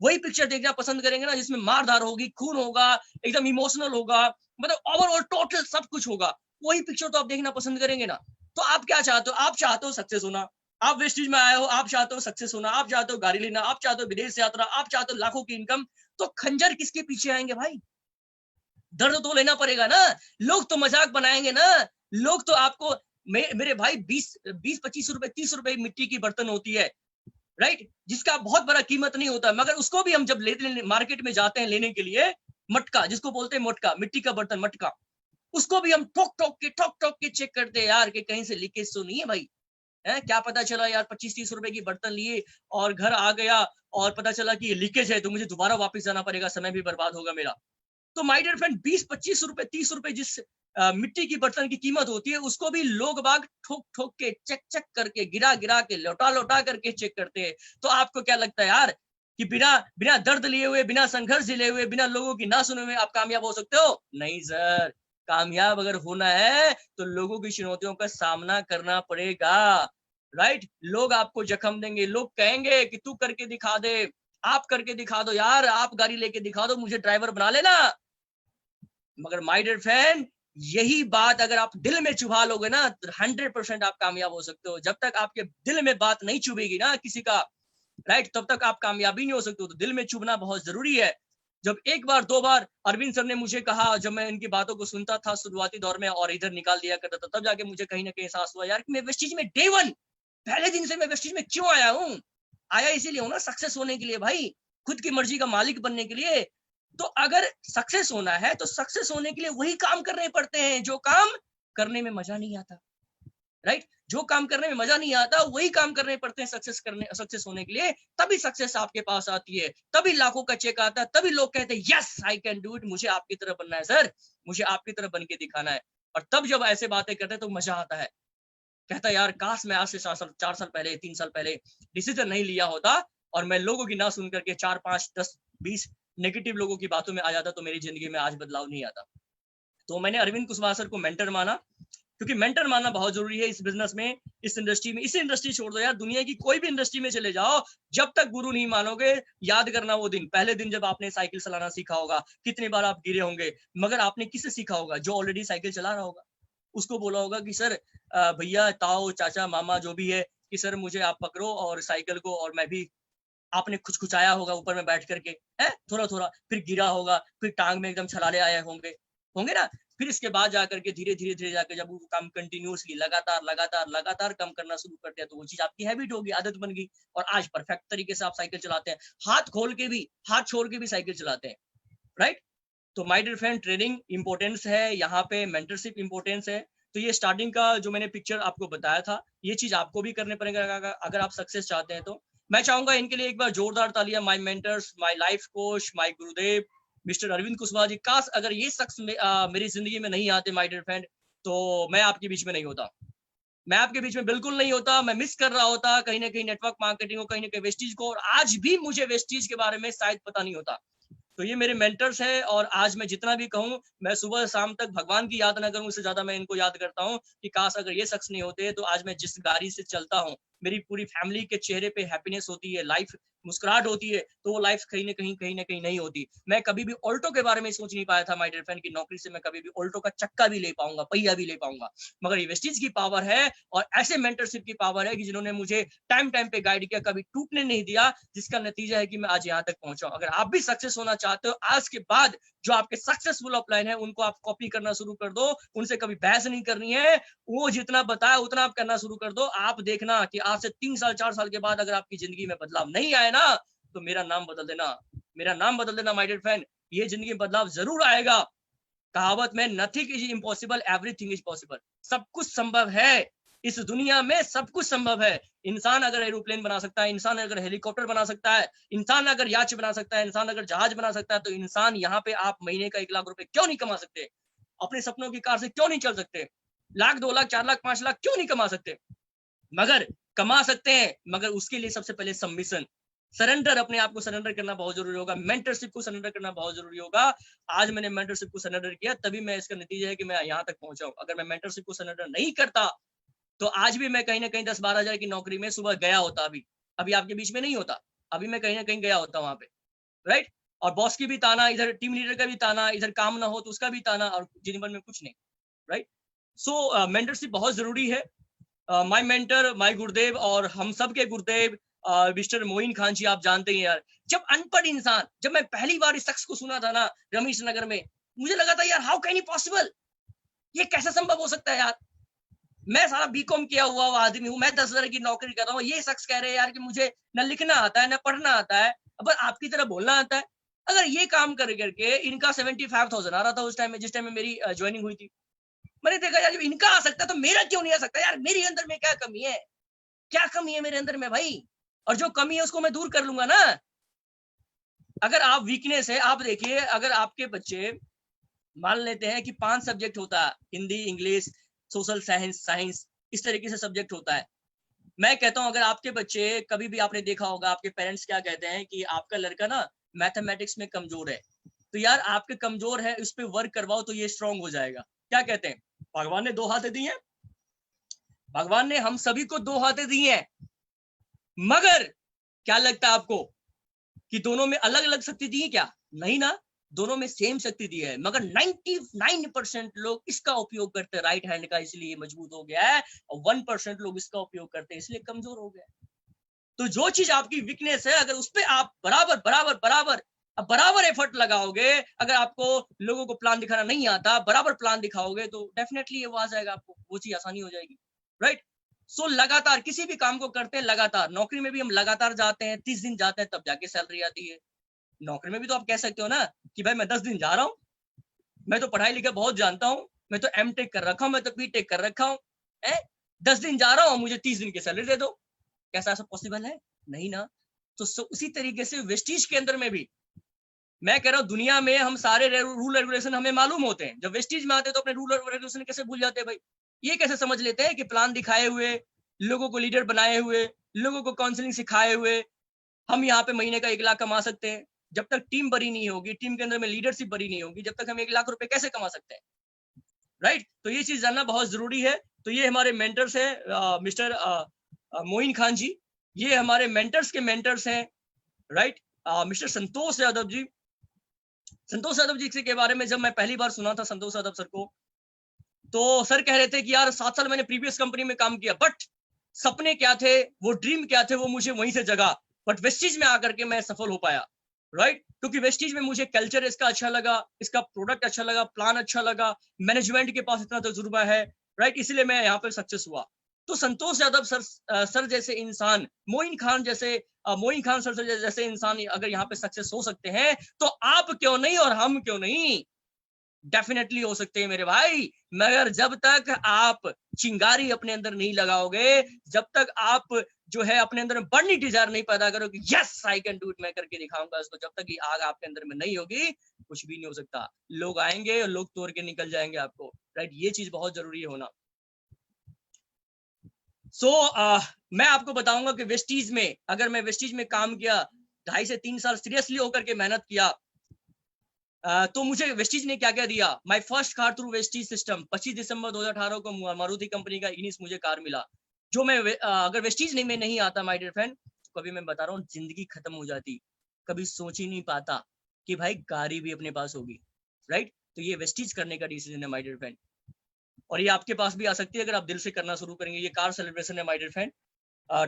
वही पिक्चर देखना पसंद करेंगे ना जिसमें मारधार होगी, खून होगा, एकदम इमोशनल होगा, मतलब ओवरऑल टोटल सब कुछ होगा, वही पिक्चर तो आप देखना पसंद करेंगे ना। तो आप क्या चाहते हो? आप चाहते हो सक्सेस होना, आप वेस्टेज में आए हो, आप चाहते हो सक्सेस होना, आप चाहते हो गाड़ी लेना, आप चाहते हो विदेश यात्रा, आप चाहते हो लाखों की इनकम, तो खंजर किसके पीछे आएंगे भाई? दर्द तो लेना पड़ेगा ना। लोग तो मजाक बनाएंगे ना, लोग तो आपको मेरे भाई 20-25 रुपए 30 रुपए मिट्टी की बर्तन होती है, राइट, जिसका बहुत बड़ा कीमत नहीं होता, मगर उसको भी हम जब लेते मार्केट में जाते हैं लेने के लिए, मटका जिसको बोलते हैं, मटका, मिट्टी का बर्तन मटका, उसको भी हम ठोक ठोक के चेक करते हैं यार कि कहीं से लीकेज तो नहीं है भाई। है क्या पता चला यार 25-30 रुपए की बर्तन लिए और घर आ गया और पता चला कि ये लीकेज है, तो मुझे दोबारा वापस जाना पड़ेगा, समय भी बर्बाद होगा मेरा। तो माय डियर फ्रेंड, 20-25 रुपए 30 रुपए जिस मिट्टी की बर्तन की कीमत होती है, उसको भी लोग बाग ठोक के, चेक करके, गिरा के, लौटा करके चेक करते हैं। तो आपको क्या लगता है यार कि बिना दर्द लिए हुए, बिना संघर्ष लिए हुए, बिना लोगों की ना सुने हुए आप कामयाब हो सकते हो? नहीं सर, कामयाब अगर होना है तो लोगों की चुनौतियों का सामना करना पड़ेगा। राइट। लोग आपको जख्म देंगे, लोग कहेंगे कि तू करके दिखा दे, आप करके दिखा दो यार, आप गाड़ी लेके दिखा दो, मुझे ड्राइवर बना लेना। मगर माय डियर फ्रेंड, यही बात अगर आप दिल में चुभा लोगे ना, 100% आप कामयाब हो सकते हो। जब तक आपके दिल में बात नहीं चुभेगी ना किसी का, राइट, तब तक आप कामयाबी नहीं हो सकते हो। तो दिल में चुभना बहुत जरूरी है। जब एक बार दो बार अरविंद सर ने मुझे कहा, जब मैं इनकी बातों को सुनता था शुरुआती दौर में और इधर निकाल दिया करता था, तब जाके मुझे कहीं ना कहीं एहसास हुआ यार कि मैं वेस्टीज में डे वन, पहले दिन से मैं वेस्टीज में क्यों आया हूँ। आया इसीलिए हूँ ना, सक्सेस होने के लिए भाई, खुद की मर्जी का मालिक बनने के लिए। तो अगर सक्सेस होना है तो सक्सेस होने के लिए वही काम करने पड़ते हैं जो काम करने में मजा नहीं आता, राइट। जो काम करने में मजा नहीं आता वही काम करने पड़ते हैं सक्सेस होने के लिए। तभी सक्सेस आपके पास आती है, तभी लाखों का चेक आता है, तभी लोग कहते हैं yes I can do it, मुझे आपकी तरह बनना है सर, मुझे आपकी तरह बन के दिखाना है। और तब जब ऐसे बातें करते हैं तो मजा आता है। कहता है यार काश मैं आज से 4 साल पहले 3 साल पहले डिसीजन नहीं लिया होता और मैं लोगों की ना सुन करके 4 5 10 20 नेगेटिव लोगों की बातों में आ जाता, तो मेरी जिंदगी में आज बदलाव नहीं आता। तो मैंने अरविंद कुशवाहा सर को मेंटर माना, क्योंकि मेंटर मानना बहुत जरूरी है इस बिजनेस में, इस इंडस्ट्री में। इस इंडस्ट्री छोड़ दो यार, दुनिया की कोई भी इंडस्ट्री में चले जाओ, जब तक गुरु नहीं मानोगे, याद करना वो दिन, पहले दिन जब आपने साइकिल चलाना सीखा होगा, कितनी बार आप गिरे होंगे, मगर आपने किससे सीखा होगा? जो ऑलरेडी साइकिल चला रहा होगा। उसको बोला होगा कि सर भैया, ताऊ, चाचा, मामा जो भी है, कि सर मुझे आप पकड़ो और साइकिल को, और मैं भी, आपने खुचखुचाया होगा ऊपर में बैठ करके, है थोड़ा थोड़ा, फिर गिरा होगा, फिर टांग में एकदम छलाले आए होंगे होंगे ना। फिर इसके बाद जाकर के धीरे धीरे धीरे जाकर जब वो काम कंटिन्यूअसली लगातार लगातार लगातार कम करना शुरू करते हैं, तो वो चीज आपकी हैबिट होगी, आदत बन गई, और आज परफेक्ट तरीके से आप साइकिल चलाते हैं, हाथ खोल के भी, हाथ छोड़ के भी साइकिल चलाते हैं, राइट। तो my dear friend, training importance है यहाँ पे, मेंटरशिप इंपॉर्टेंस है। तो ये स्टार्टिंग का जो मैंने पिक्चर आपको बताया था, ये चीज आपको भी करने पड़ेगा अगर आप सक्सेस चाहते हैं। तो मैं चाहूंगा इनके लिए एक बार जोरदार तालियां, my mentors, my life coach, my Gurudev mister Arvind Kushwaha ji. काश अगर ये शख्स मेरी जिंदगी में नहीं आते माय डियर फ्रेंड, तो मैं आपके बीच में नहीं होता, मैं आपके बीच में बिल्कुल नहीं होता। मैं मिस कर रहा होता कहीं ना कहीं नेटवर्क मार्केटिंग को, कहीं ना कहीं वेस्टीज को, और आज भी मुझे वेस्टीज के बारे में शायद पता नहीं होता। तो ये मेरे मेंटर्स हैं, और आज मैं जितना भी कहूँ, मैं सुबह शाम तक भगवान की याद ना करूँ, उससे ज्यादा मैं इनको याद करता हूँ कि काश अगर ये शख्स नहीं होते, तो आज मैं जिस गाड़ी से चलता हूँ, मेरी पूरी फैमिली के चेहरे पे हैप्पीनेस होती है, लाइफ मुस्कुराहट होती है, तो वो लाइफ कहीं ना कहीं नहीं होती। मैं कभी भी ऑल्टो के बारे में सोच नहीं पाया था माय डियर फ्रेंड की नौकरी से मैं कभी भी ऑल्टो का चक्का भी ले पाऊंगा, पहिया भी ले पाऊंगा। मगर ये वेस्टीज की पावर है, और ऐसे मेंटरशिप की पावर है कि जिन्होंने मुझे टाइम टाइम पे गाइड किया, कभी टूटने नहीं दिया, जिसका नतीजा है कि मैं आज यहाँ तक पहुंचा हूं। अगर आप भी सक्सेस होना चाहते हो, आज के बाद जो आपके सक्सेसफुल अपलाइन है उनको आप कॉपी करना शुरू कर दो, उनसे कभी बहस नहीं करनी है, वो जितना बताया उतना आप करना शुरू कर दो। आप देखना कि आज से 3 साल 4 साल के बाद अगर आपकी जिंदगी में बदलाव नहीं आए ना, तो मेरा नाम बदल देना, मेरा नाम बदल देना माय डियर फ्रेंड, ये जिंदगी में बदलाव जरूर आएगा। कहावत में nothing is impossible, everything is possible, सब कुछ संभव है इस दुनिया में, सब कुछ संभव है। इंसान अगर एरोप्लेन बना सकता है, इंसान अगर हेलीकॉप्टर बना सकता है, इंसान अगर याच बना सकता है, इंसान अगर जहाज बना सकता है, तो इंसान यहाँ पे आप महीने का 1 लाख रुपए क्यों नहीं कमा सकते? अपने सपनों की कार से क्यों नहीं चल सकते? 1 लाख 2 लाख 4 लाख 5 लाख क्यों नहीं कमा सकते? मगर कमा सकते हैं, मगर उसके लिए सबसे पहले सबमिशन, सरेंडर, अपने आप को सरेंडर करना बहुत जरूरी होगा, मेंटरशिप को सरेंडर करना बहुत जरूरी होगा। आज मैंने मेंटरशिप को सरेंडर किया, तभी मैं, इसका नतीजा है कि मैं यहाँ तक पहुंचा हूं। अगर मैं मेंटरशिप को सरेंडर नहीं करता, तो आज भी मैं कहीं ना कहीं 10-12 हजार की नौकरी में सुबह गया होता, अभी आपके बीच में नहीं होता, अभी मैं कहीं ना कहीं गया होता वहां पे, राइट। और बॉस की भी ताना, इधर टीम लीडर का भी ताना, इधर काम ना हो तो उसका भी ताना, और जीवन में कुछ नहीं, राइट। सो मेंटरशिप बहुत जरूरी है। माय मेंटर, माय गुरुदेव, और हम सब के गुरुदेव मिस्टर मोइन खान जी, आप जानते हैं यार, जब अनपढ़ इंसान, जब मैं पहली बार इस शख्स को सुना था ना रमेश नगर में, मुझे लगा था यार हाउ कैन इट पॉसिबल, ये कैसे संभव हो सकता है यार। मैं सारा बीकॉम किया हुआ आदमी हूँ, मैं 10 हजार की नौकरी कर रहा हूँ, ये शख्स कह रहे हैं यार कि मुझे न लिखना आता है, न पढ़ना आता है, अब आपकी तरह बोलना आता है। अगर ये काम कर करके इनका 75,000 आ रहा था उस टाइम में, जिस टाइम में मेरी ज्वाइनिंग हुई थी, मैंने देखा यार जब इनका आ सकता है तो मेरा क्यों नहीं आ सकता यार, मेरे अंदर में क्या कमी है, क्या कमी है मेरे अंदर में भाई, और जो कमी है उसको मैं दूर कर लूंगा ना। अगर आप वीकनेस है, आप देखिए, अगर आपके बच्चे मान लेते हैं कि 5 सब्जेक्ट होता है, Hindi, English, social science, science, इस तरीके से सब्जेक्ट होता है। मैं कहता हूं अगर आपके बच्चे, कभी भी आपने देखा होगा आपके पेरेंट्स क्या कहते हैं कि आपका लड़का ना मैथमेटिक्स में कमजोर है, तो यार आपके कमजोर है, उस पर वर्क करवाओ तो ये स्ट्रांग हो जाएगा। क्या कहते हैं? भगवान ने 2 हाथ दिए हैं, भगवान ने हम सभी को 2 हाथें दी हैं, मगर क्या लगता है आपको कि दोनों में अलग अलग शक्ति दी है क्या? नहीं ना, दोनों में सेम शक्ति दी है, मगर 99% लोग इसका उपयोग करते हैं राइट हैंड का, इसलिए मजबूत हो गया है, और 1% लोग इसका उपयोग करते हैं इसलिए कमजोर हो गया है। तो जो चीज आपकी वीकनेस है, अगर उस पर आप बराबर एफर्ट लगाओगे, अगर आपको लोगों को प्लान दिखाना नहीं आता, बराबर प्लान दिखाओगे, तो डेफिनेटली वो आ जाएगा, आपको वो चीज आसानी हो जाएगी, राइट। सो लगातार किसी भी काम को करते हैं, लगातार नौकरी में भी हम लगातार जाते हैं, 30 दिन जाते हैं तब जाके सैलरी आती है। नौकरी में भी तो आप कह सकते हो ना कि भाई मैं 10 दिन जा रहा हूँ, मैं तो पढ़ाई लिखा बहुत जानता हूँ, मैं तो M.Tech कर रखा हूँ, मैं तो B.Tech कर रखा हूँ, 10 दिन जा रहा हूँ, मुझे 30 दिन की सैलरी दे दो। कैसा ऐसा पॉसिबल है? नहीं ना। तो उसी तरीके से वेस्टीज के अंदर में भी मैं कह रहा हूँ, दुनिया में हम सारे रूल रेगुलेशन हमें मालूम होते हैं, जब वेस्टीज में आते हैं तो अपने रूल रेगुलेशन कैसे भूल जाते हैं भाई? ये कैसे समझ लेते हैं कि प्लान दिखाए हुए, लोगों को लीडर बनाए हुए, लोगों को काउंसलिंग सिखाए हुए हम यहाँ पे महीने का 1 लाख कमा सकते हैं? जब तक टीम बड़ी नहीं होगी, टीम के अंदर में लीडरशिप बड़ी नहीं होगी, जब तक हम 1 लाख रुपए कैसे कमा सकते हैं, राइट? तो ये चीज जानना बहुत जरूरी है। तो ये हमारे मेंटर्स हैं, मिस्टर मोइन खान जी, ये हमारे मेंटर्स के मेंटर्स हैं, राइट। मिस्टर संतोष यादव जी, संतोष यादव जी के बारे में जब मैं पहली बार सुना था संतोष यादव सर को, तो सर कह रहे थे कि यार 7 साल मैंने प्रीवियस कंपनी में काम किया, बट सपने क्या थे, वो ड्रीम क्या थे, वो मुझे वहीं से जगा, बट वेस्टीज में आकर के मैं सफल हो पाया, राइट। क्योंकि वेस्टीज में मुझे कल्चर इसका अच्छा लगा, इसका प्रोडक्ट अच्छा लगा, प्लान अच्छा लगा, मैनेजमेंट के पास इतना तजुर्बा है, राइट, इसलिए मैं यहाँ पे सक्सेस हुआ। तो संतोष यादव सर जैसे इंसान, मोइन खान सर जैसे इंसान अगर यहाँ पे सक्सेस हो सकते हैं, तो आप क्यों नहीं और हम क्यों नहीं? डेफिनेटली हो सकते हैं मेरे भाई, मगर जब तक आप चिंगारी अपने अंदर नहीं लगाओगे, जब तक आप जो है अपने अंदर में बर्निंग डिजायर नहीं पैदा करोगे, yes I can do it, मैं करके दिखाऊंगा इसको, जब तक ये आग आपके अंदर में नहीं होगी, कुछ भी नहीं हो सकता। लोग आएंगे और लोग तोड़ के निकल जाएंगे आपको, राइट। ये चीज बहुत जरूरी है होना। मैं आपको बताऊंगा कि वेस्टीज में, अगर मैं वेस्टीज में काम किया, 2.5 से 3 साल सीरियसली होकर के मेहनत किया, तो मुझे वेस्टीज ने क्या क्या दिया। My first car through Vestige system, 25 दिसंबर 2018 को मारुति कंपनी का इनिस मुझे कार मिला, जो मैं अगर वेस्टीज में नहीं आता माय डियर फ्रेंड, कभी मैं बता रहा हूँ जिंदगी खत्म हो जाती, कभी सोच ही नहीं पाता कि भाई गाड़ी भी अपने पास होगी, राइट। तो ये वेस्टीज करने का डिसीजन है माय डियर फ्रेंड, और ये आपके पास भी आ सकती है अगर आप दिल से करना शुरू करेंगे। ये कार सेलिब्रेशन है माय डियर फ्रेंड।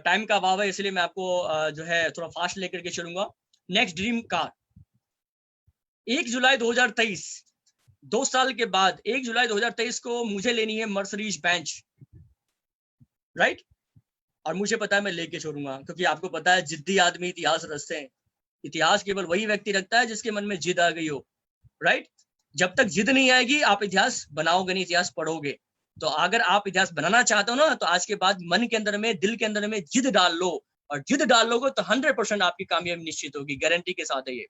टाइम का अभाव है, इसलिए मैं आपको जो है थोड़ा फास्ट लेकर के चलूंगा। नेक्स्ट ड्रीम कार 1 जुलाई 2023, 2 साल के बाद 1 जुलाई 2023 को मुझे लेनी है मर्सिडीज बेंच, राइट। और मुझे पता है मैं लेके छोड़ूंगा, क्योंकि आपको पता है जिद्दी आदमी इतिहास रचते हैं। इतिहास केवल वही व्यक्ति रखता है जिसके मन में जिद आ गई हो, राइट। जब तक जिद नहीं आएगी आप इतिहास बनाओगे नहीं, इतिहास पढ़ोगे। तो अगर आप इतिहास बनाना चाहते हो ना, तो आज के बाद मन के अंदर में, दिल के अंदर में जिद डाल लो, और जिद डाल लोगे तो 100% आपकी कामयाबी निश्चित होगी, गारंटी के साथ है ये।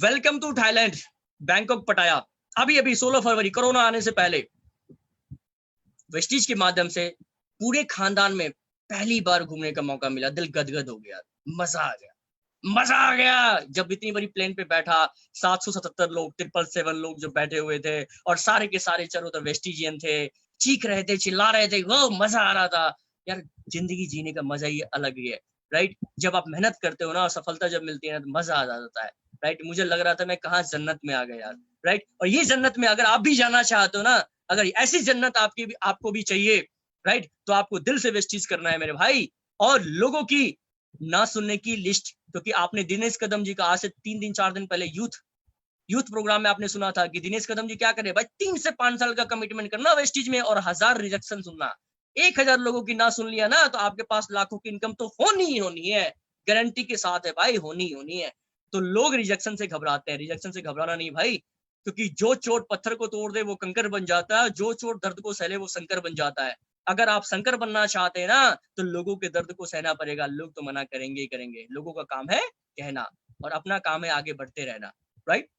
वेलकम टू थाईलैंड, बैंकॉक पटाया। अभी 16 फरवरी, कोरोना आने से पहले, वेस्टीज के माध्यम से पूरे खानदान में पहली बार घूमने का मौका मिला। दिल गदगद हो गया, मजा आ गया जब इतनी बड़ी प्लेन पे बैठा। 777 लोग, 777 लोग जो बैठे हुए थे, और सारे के सारे चारों तरफ वेस्टिजियन थे, चीख रहे थे, चिल्ला रहे थे, वो मजा आ रहा था यार। जिंदगी जीने का मजा ही अलग ही है, राइट। जब आप मेहनत करते हो ना और सफलता जब मिलती है ना, तो मजा आ जाता है, राइट। मुझे लग रहा था मैं कहाँ जन्नत में आ गया यार, राइट। और ये जन्नत में अगर आप भी जाना चाहते हो ना, अगर ऐसी जन्नत आपको भी चाहिए, राइट, तो आपको दिल से वेस्टीज करना है मेरे भाई। और लोगों की ना सुनने की लिस्ट, क्योंकि आपने दिनेश कदम जी का आज से 3 दिन 4 दिन पहले यूथ प्रोग्राम में आपने सुना था कि दिनेश कदम जी क्या करे भाई, 3 से 5 साल का कमिटमेंट करना वेस्टीज में, और 1000 रिजेक्शन सुनना। 1000 लोगों की ना सुन लिया ना, तो आपके पास लाखों की इनकम तो होनी ही होनी है, गारंटी के साथ है भाई, होनी ही होनी है। तो लोग रिजेक्शन से घबराते हैं, रिजेक्शन से घबराना नहीं भाई, क्योंकि जो चोट पत्थर को तोड़ दे वो कंकर बन जाता है, जो चोट दर्द को सहले वो शंकर बन जाता है। अगर आप शंकर बनना चाहते हैं ना, तो लोगों के दर्द को सहना पड़ेगा। लोग तो मना करेंगे ही करेंगे, लोगों का काम है कहना, और अपना काम है आगे बढ़ते रहना, राइट।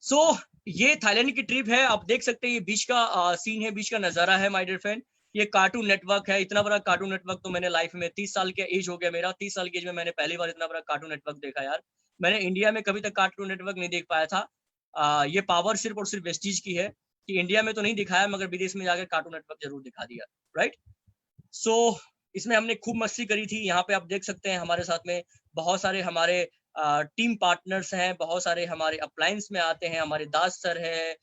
सो ये थाईलैंड की ट्रिप है, आप देख सकते हैं, ये बीच का सीन है, बीच का नजारा है माय डियर फ्रेंड। ये कार्टून नेटवर्क है, इतना बड़ा कार्टून नेटवर्क तो मैंने लाइफ में, 30 साल के एज हो गया मेरा, 30 साल की एज में मैंने पहली बार इतना बड़ा कार्टून नेटवर्क देखा यार। मैंने इंडिया में कभी तक कार्टून नेटवर्क नहीं देख पाया था। ये पावर सिर्फ और सिर्फ वेस्टीज की है। कि इंडिया में तो नहीं दिखाया मगर विदेश में जाकर कार्टून नेटवर्क जरूर दिखा दिया, राइट। सो इसमें हमने खूब मस्ती करी थी। यहाँ पे आप देख सकते हैं हमारे साथ में बहुत सारे हमारे टीम पार्टनर्स हैं, बहुत सारे हमारे अप्लायंस में आते हैं। हमारे दास सर है,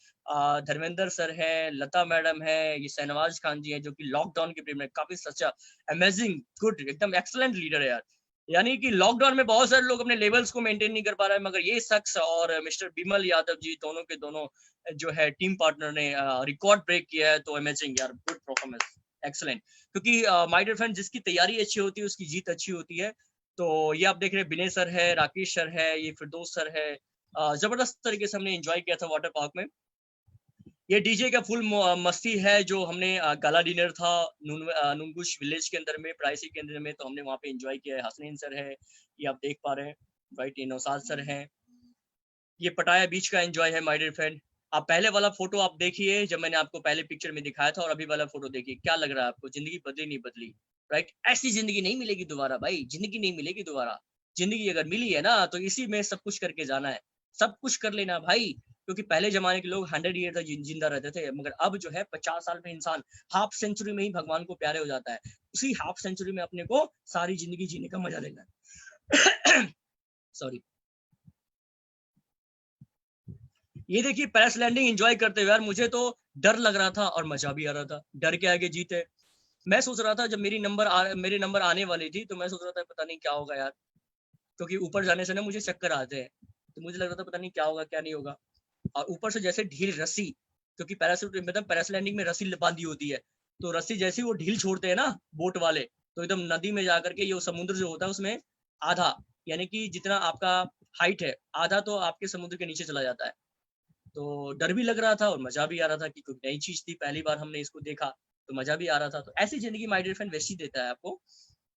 धर्मेंद्र सर है, लता मैडम है, ये शहनवाज खान जी है जो कि लॉकडाउन के पीरियड में काफी सच्चा अमेजिंग गुड एकदम एक्सलेंट लीडर है यार। यानी कि लॉकडाउन में बहुत सारे लोग अपने लेवल्स को मेंटेन नहीं कर पा रहे हैं, मगर ये शख्स और मिस्टर बिमल यादव जी दोनों के दोनों जो है टीम पार्टनर ने रिकॉर्ड ब्रेक किया है। तो अमेजिंग यार, गुड परफॉर्मेंस, एक्सलेंट। क्योंकि माय डियर फ्रेंड, जिसकी तैयारी अच्छी होती है उसकी जीत अच्छी होती है। तो ये आप देख रहे हैं विनय सर है, राकेश सर है, ये फिरदौस सर है। जबरदस्त तरीके से हमने एंजॉय किया था वाटर पार्क में। ये डीजे का फुल मस्ती है जो हमने गाला डिनर था नुनगुश विलेज के अंदर में, प्राइसी के अंदर में, तो हमने वहाँ पे एंजॉय किया है। हसनैन सर है, ये आप देख पा रहे हैं, राइट। ये नौसाद सर हैं, ये पटाया बीच का एंजॉय है माय डियर फ्रेंड। आप पहले वाला फोटो आप देखिए जब मैंने आपको पहले पिक्चर में दिखाया था, और अभी वाला फोटो देखिए, क्या लग रहा है आपको? जिंदगी बदली नहीं बदली, राइट। ऐसी जिंदगी नहीं मिलेगी दोबारा भाई, जिंदगी नहीं मिलेगी दोबारा। जिंदगी अगर मिली है ना तो इसी में सब कुछ करके जाना है, सब कुछ कर लेना भाई। क्योंकि पहले जमाने के लोग 100 ईयर तक जिंदा रहते थे, मगर अब जो है 50 साल में इंसान हाफ सेंचुरी में ही भगवान को प्यारे हो जाता है। उसी हाफ सेंचुरी में अपने को सारी जिंदगी जीने का मजा लेना है। सॉरी। ये देखिए पैरास्लैंडिंग एंजॉय करते हुए यार, मुझे तो डर लग रहा था और मजा भी आ रहा था। डर के आगे जीत है। मैं सोच रहा था जब मेरे नंबर आने वाली थी तो मैं सोच रहा था पता नहीं क्या होगा यार, क्योंकि ऊपर जाने से ना मुझे चक्कर आते हैं। तो मुझे लग रहा था पता नहीं क्या होगा क्या नहीं होगा। और ऊपर से जैसे ढील रस्सी, क्योंकि पैरास्लैंडिंग में रस्सी बांधी होती है, तो रस्सी जैसे वो ढील छोड़ते हैं ना बोट वाले, तो एकदम नदी में जाकर के ये समुद्र जो होता है उसमें आधा, यानी कि जितना आपका हाइट है आधा तो आपके समुद्र के नीचे चला जाता है। तो डर भी लग रहा था और मजा भी आ रहा था कि कोई नई चीज थी, पहली बार हमने इसको देखा तो मजा भी आ रहा था। तो ऐसी जिंदगी माय डियर फ्रेंड वेस्टीज देता है आपको।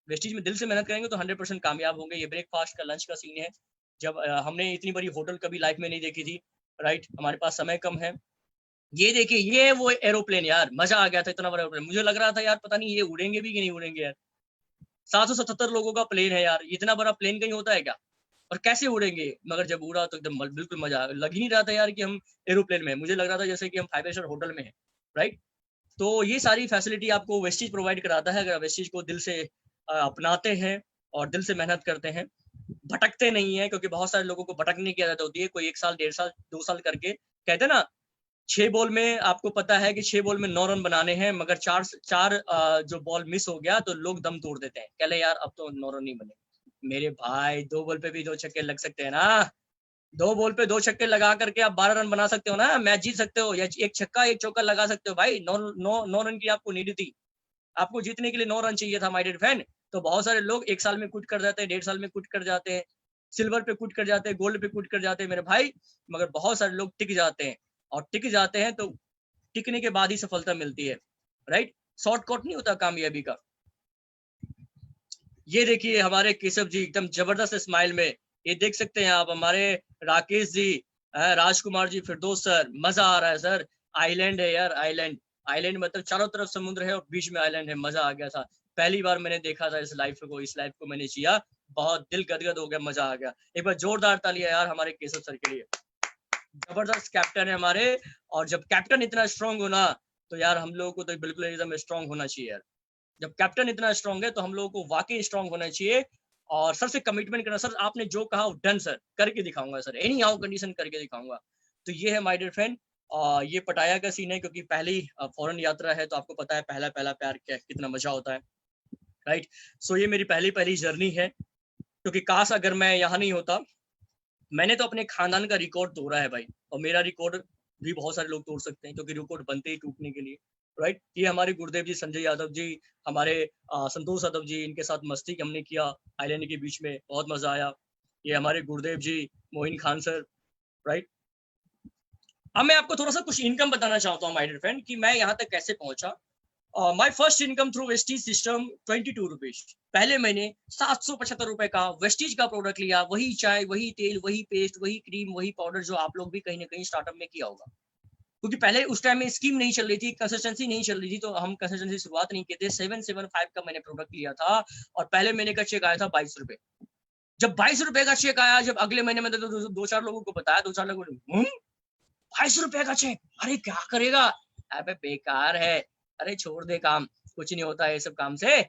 वेस्टीज में दिल से मेहनत करेंगे तो 100% कामयाब होंगे। ये ब्रेकफास्ट का लंच का सीन है। जब हमने इतनी बड़ी होटल कभी लाइफ में नहीं देखी थी, राइट। हमारे पास समय कम है। ये देखिए, ये वो एरोप्लेन यार, मजा आ गया था। इतना बड़ा एरोप्लेन, मुझे लग रहा था यार पता नहीं ये उड़ेंगे भी कि नहीं उड़ेंगे यार। 777 लोगों का प्लेन है यार, इतना बड़ा प्लेन कहीं होता है क्या? और कैसे उड़ेंगे? मगर जब उड़ा तो एकदम बिल्कुल मजा, लग ही नहीं रहा था यार कि हम एरोप्लेन में। मुझे लग रहा था जैसे कि हम 5 स्टार होटल में है, राइट। तो ये सारी फैसिलिटी आपको वेस्टीज प्रोवाइड कराता है अगर वेस्टीज को दिल से अपनाते हैं और दिल से मेहनत करते हैं, भटकते नहीं है। क्योंकि बहुत सारे लोगों को भटकने की आदत होती है, कोई 1 साल 1.5 साल 2 साल करके, कहते हैं ना 6 बॉल में, आपको पता है कि 6 बॉल में 9 रन बनाने हैं, मगर चार जो बॉल मिस हो गया तो लोग दम तोड़ देते हैं, कहले यार अब तो 9 रन नहीं बने। मेरे भाई 2 बॉल पे भी 2 छक्के लग सकते हैं ना। 2 बॉल पे 2 छक्के लगा करके आप 12 रन बना सकते हो ना, मैच जीत सकते हो। या एक छक्का एक चौका लगा सकते हो भाई। 9 रन की आपको नीड थी, आपको जीतने के लिए 9 रन चाहिए था माय डियर फ्रेंड। तो बहुत सारे लोग 1 साल में क्विट कर जाते हैं, 1.5 साल में क्विट कर जाते हैं, सिल्वर पे क्विट कर जाते हैं, गोल्ड पे क्विट कर जाते हैं मेरे भाई। मगर बहुत सारे लोग टिक जाते हैं, और टिक जाते हैं तो टिकने के बाद ही सफलता मिलती है, राइट। शॉर्टकट नहीं होता कामयाबी का। ये देखिए हमारे केशव जी एकदम जबरदस्त स्माइल में, ये देख सकते हैं आप। हमारे राकेश जी, राजकुमार जी, फिरदौस सर, मजा आ रहा है सर। आइलैंड है यार, आइलैंड। आइलैंड मतलब चारों तरफ समुद्र है और बीच में आइलैंड है, मजा आ गया था। पहली बार मैंने देखा था इस लाइफ को मैंने जिया, बहुत दिल गदगद हो गया, मजा आ गया। एक बार जोरदार तालियां यार हमारे केशव सर के लिए। जबरदस्त कैप्टन है हमारे, और जब कैप्टन इतना स्ट्रांग हो ना तो यार हम लोगों को तो बिल्कुल एकदम स्ट्रांग होना चाहिए यार। जब कैप्टन इतना स्ट्रांग है तो हम लोगों को वाकई स्ट्रांग होना चाहिए, और सर से कमिटमेंट करना, सर आपने जो कहा डन सर, करके दिखाऊंगा सर, एनी हाउ कंडीशन करके दिखाऊंगा। तो ये है माय डियर फ्रेंड, ये पटाया का सीन है, क्योंकि पहली फॉरेन यात्रा है तो आपको पता है पहला प्यार क्या कितना मजा होता है, राइट। सो ये मेरी पहली जर्नी है, क्योंकि काश अगर मैं यहाँ नहीं होता। मैंने तो अपने खानदान का रिकॉर्ड तोड़ा है भाई, और मेरा रिकॉर्ड भी बहुत सारे लोग तोड़ सकते हैं, क्योंकि रिकॉर्ड बनते ही टूटने के लिए, राइट। ये हमारे गुरुदेव जी, संजय यादव जी, हमारे संतोष यादव जी, इनके साथ मस्ती हमने किया आइलैंड के बीच में, बहुत मजा आया। ये हमारे गुरुदेव जी मोइन खान सर, राइट। अब मैं आपको थोड़ा सा कुछ इनकम बताना चाहता हूँ माय डियर फ्रेंड, कि मैं यहाँ तक कैसे पहुंचा। My first income through Vestige system 22 rupees. पहले महीने 775 रुपए का वेस्टीज का प्रोडक्ट लिया, वही चाय, वही तेल, वही पेस्ट, वही क्रीम, वही पाउडर, जो आप लोग भी कहीं ना कहीं स्टार्टअप में किया होगा। क्योंकि पहले उस टाइम में स्कीम नहीं चल रही थी, कंसिस्टेंसी नहीं चल रही थी, तो हम कंसिस्टेंसी शुरुआत नहीं किए थे। 775 का मैंने प्रोडक्ट लिया था, और पहले महीने का चेक आया था 22 रुपए। जब 22 रुपए का चेक आया, जब अगले महीने में 2-4 लोगों को बताया, 2-4 लोगों ने 22 रुपए का चेक, अरे क्या करेगा, अबे बेकार है, अरे छोड़ दे काम, कुछ नहीं होता ये सब काम से,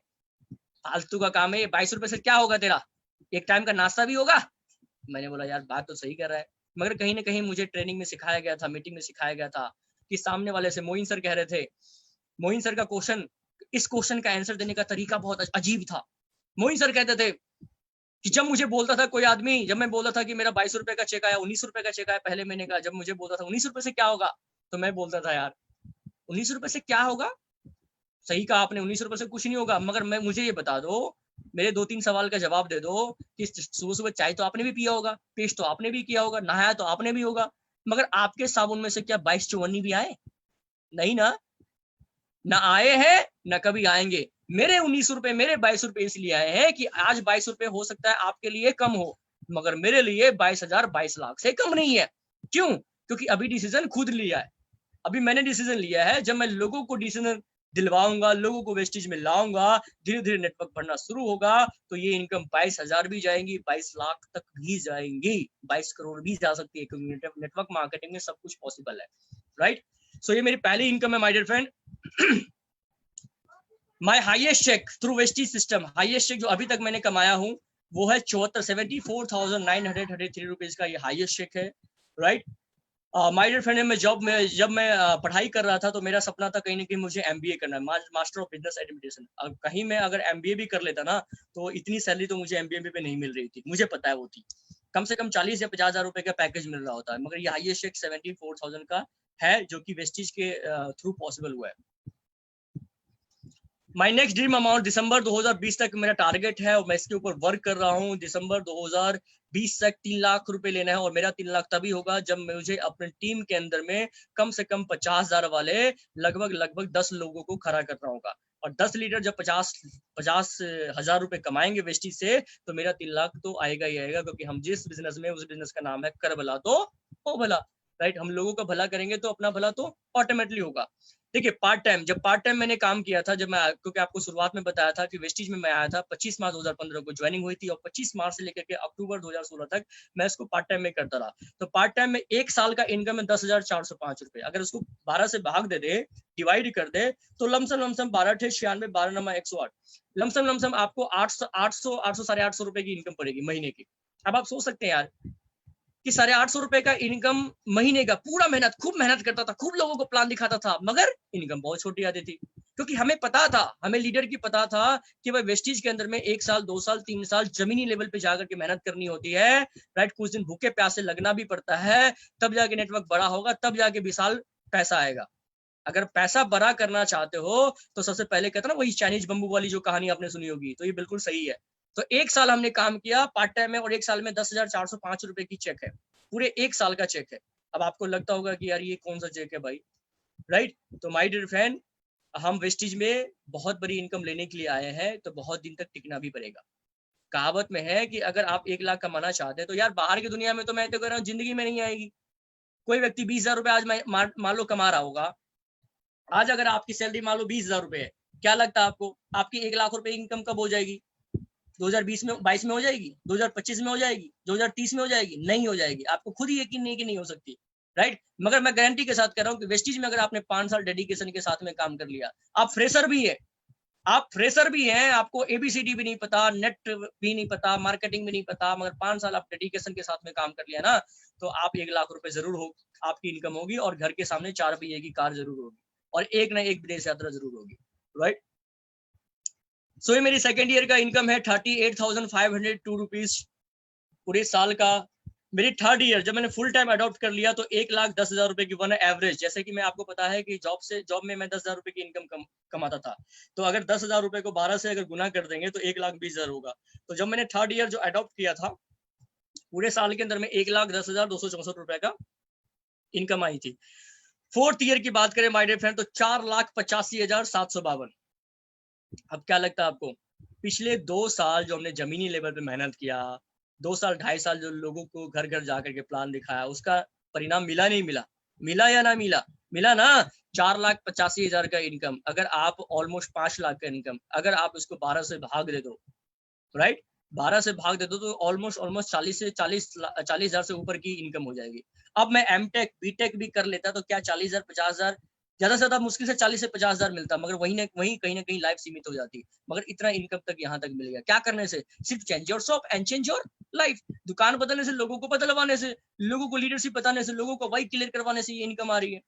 फालतू का काम है ये, 22 रुपए से क्या होगा तेरा, एक टाइम का नाश्ता भी होगा। मैंने बोला यार बात तो सही कर रहा है, मगर कहीं ना कहीं मुझे ट्रेनिंग में सिखाया गया था, मीटिंग में सिखाया गया था कि सामने वाले से, मोइन सर कह रहे थे, मोइन सर का क्वेश्चन, इस क्वेश्चन का आंसर देने का तरीका बहुत अजीब था। मोइन सर कहते थे कि जब मुझे बोलता था कोई आदमी, जब मैं बोलता था कि मेरा 22 रुपए का चेक आया, 19 रुपए का चेक आया पहले महीने का, जब मुझे बोलता था 19 रुपए से क्या होगा, तो मैं बोलता था यार 19 रुपए से क्या होगा, सही कहा आपने, 19 रुपए से कुछ नहीं होगा, मगर मुझे ये बता दो, मेरे 2-3 सवाल का जवाब दे दो कि सुबह सुबह चाय तो आपने भी पिया होगा, पेस्ट तो आपने भी किया होगा, नहाया तो आपने भी होगा, मगर आपके साबुन में से क्या 22 चौवन्नी भी आए, नहीं ना, ना आए हैं ना कभी आएंगे। मेरे 19 रुपए, मेरे 22 रुपए इसलिए आए हैं कि आज 22 रुपए हो सकता है आपके लिए कम हो, मगर मेरे लिए 22,000 22 लाख से कम नहीं है। क्यों? क्योंकि अभी डिसीजन खुद लिया है, अभी मैंने डिसीजन लिया है, जब मैं लोगों को डिसीजन दिलवाऊंगा, लोगों को वेस्टेज में लाऊंगा, धीरे धीरे नेटवर्क बढ़ना शुरू होगा, तो ये इनकम 22,000 भी जाएंगी, 22 लाख तक भी जाएंगी, 22 करोड़ भी जा सकती है, क्योंकि नेटवर्क मार्केटिंग में सब कुछ पॉसिबल है, राइट। सो ये मेरी पहली इनकम है my dear friend. My highest cheque through wastage system, highest cheque जो अभी तक मैंने कमाया हूँ वो है 74,933 रुपीज का, ये हाईएस्ट चेक है, राइट। माय डियर फ्रेंड, मैं जब मैं पढ़ाई कर रहा था तो मेरा सपना था कहीं ना कहीं मुझे MBA करना है, मास्टर ऑफ बिजनेस एडमिनिस्ट्रेशन। कहीं मैं अगर MBA भी कर लेता ना तो इतनी सैलरी तो मुझे MBA पे नहीं मिल रही थी, मुझे पता है वो थी, कम से कम 40 या 50 हजार रुपए का पैकेज मिल रहा होता है, मगर ये हाईएस्ट चेक 74,000 का है जो कि वेस्टेज के थ्रू पॉसिबल हुआ है। माय नेक्स्ट ड्रीम अमाउंट दिसंबर 2020 तक मेरा टारगेट है और मैं इसके ऊपर वर्क कर रहा हूँ। दिसंबर 2020 तक 3 लाख रुपए लेना है, और मेरा 3 लाख तभी होगा जब मुझे अपने टीम के अंदर में कम से कम 50,000 वाले लगभग 10 लोगों को खड़ा करना होगा, और 10 लीडर जब 50,000 रुपए कमाएंगे वेस्टेज से, तो मेरा 3 लाख तो आएगा ही आएगा, क्योंकि हम जिस बिजनेस में, उस बिजनेस का नाम है कर भला तो हो भला, राइट। हम लोगों का भला करेंगे तो अपना भला तो ऑटोमेटिकली होगा। देखिए पार्ट टाइम, जब पार्ट टाइम मैंने काम किया था, जब मैं, क्योंकि आपको शुरुआत में बताया था कि वेस्टेज में मैं आया था 25 मार्च 2015 को ज्वाइनिंग हुई थी, और 25 मार्च से लेकर के अक्टूबर 2016 तक मैं इसको पार्ट टाइम में करता रहा। तो पार्ट टाइम में एक साल का इनकम है 10,405 रुपए, अगर उसको 12 से भाग दे दे, डिवाइड कर दे, तो लमसम 12 × 96, 12 × 108, लमसम आपको 800 रुपए की इनकम पड़ेगी महीने की। अब आप सोच सकते हैं यार कि 850 रुपए का इनकम महीने का, पूरा मेहनत, खूब मेहनत करता था, खूब लोगों को प्लान दिखाता था, मगर इनकम बहुत छोटी आती थी, क्योंकि हमें पता था, हमें लीडर की पता था कि भाई वेस्टेज के अंदर में 1 साल 2 साल 3 साल जमीनी लेवल पे जाकर के मेहनत करनी होती है, राइट। कुछ दिन भूखे प्यासे लगना भी पड़ता है, तब जाके नेटवर्क बड़ा होगा, तब जाके विशाल पैसा आएगा। अगर पैसा बड़ा करना चाहते हो तो सबसे पहले कहते ना, वही चाइनीज बम्बू वाली जो कहानी आपने सुनी होगी, तो ये बिल्कुल सही है। तो 1 साल हमने काम किया पार्ट टाइम में, और 1 साल में 10,405 रुपए की चेक है, पूरे 1 साल का चेक है। अब आपको लगता होगा कि यार ये कौन सा चेक है भाई, राइट। तो माय डियर फ्रेंड, हम वेस्टेज में बहुत बड़ी इनकम लेने के लिए आए हैं, तो बहुत दिन तक टिकना भी पड़ेगा। कहावत में है कि अगर आप 1 लाख कमाना चाहते हैं तो यार बाहर की दुनिया में तो मैं तो कह रहा हूँ जिंदगी में नहीं आएगी। कोई व्यक्ति 20,000 रुपए आज मान लो कमा रहा होगा, आज अगर आपकी सैलरी मान लो 20,000 रुपए है, क्या लगता है आपको आपकी 1 लाख रुपए इनकम कब हो जाएगी? 2020 में, 22 में हो जाएगी? 2025 में हो जाएगी? 2030 में हो जाएगी? नहीं हो जाएगी। आपको खुद ही यकीन नहीं कि नहीं हो सकती, राइट। मगर मैं गारंटी के साथ कह रहा हूँ कि वेस्टेज में अगर आपने 5 साल डेडिकेशन के साथ में काम कर लिया, आप फ्रेशर भी है, आप फ्रेशर भी हैं, आपको ABCD भी नहीं पता, नेट भी नहीं पता, मार्केटिंग भी नहीं पता, मगर 5 साल आप डेडिकेशन के साथ में काम कर लिया ना, तो आप 1 लाख रुपए जरूर हो, आपकी इनकम होगी, और घर के सामने 4 पहिए की कार जरूर होगी, और एक ना एक विदेश यात्रा जरूर होगी, राइट। सो ये मेरी सेकेंड ईयर का इनकम है 38,502 रुपीज पूरे साल का। मेरी थर्ड ईयर जब मैंने फुल टाइम अडॉप्ट कर लिया तो 1,10,000 रुपए की वन एवरेज, जैसे कि मैं आपको पता है कि जॉब में मैं 10,000 रुपए की इनकम कमाता था, तो अगर 10,000 रुपए को 12 से अगर गुना कर देंगे तो 1,20,000 होगा। तो जब मैंने थर्ड ईयर जो अडॉप्ट किया था, पूरे साल के अंदर में 1,10,264 रुपए का इनकम आई थी। फोर्थ ईयर की बात करें माय डियर फ्रेंड, तो 4,85,752। अब क्या लगता है आपको, पिछले 2 साल जो हमने जमीनी लेवल पे मेहनत किया, 2 साल 2.5 साल जो लोगों को घर घर जाकर के प्लान दिखाया, उसका परिणाम मिला नहीं मिला? मिला या ना मिला? मिला ना। 4,85,000 का इनकम, अगर आप ऑलमोस्ट 5 लाख का इनकम, अगर आप इसको 12 से भाग दे दो, राइट, 12 से भाग दे दो तो ऑलमोस्ट 40,000 से ऊपर की इनकम हो जाएगी। अब मैं एमटेक बीटेक भी कर लेता तो क्या 40,000 50,000 ज्यादा से ज्यादा मुश्किल से 40 से 50,000 मिलता, मगर वहीं कहीं ना कहीं लाइफ सीमित हो जाती। मगर इतना इनकम तक यहाँ तक मिल गया, क्या करने से? सिर्फ change your shop and change your life. दुकान बदलने से, लोगों को बदलवाने से, लोगों को लीडरशिप बताने से, लोगों को वाइट क्लियर करवाने से ये इनकम आ रही है।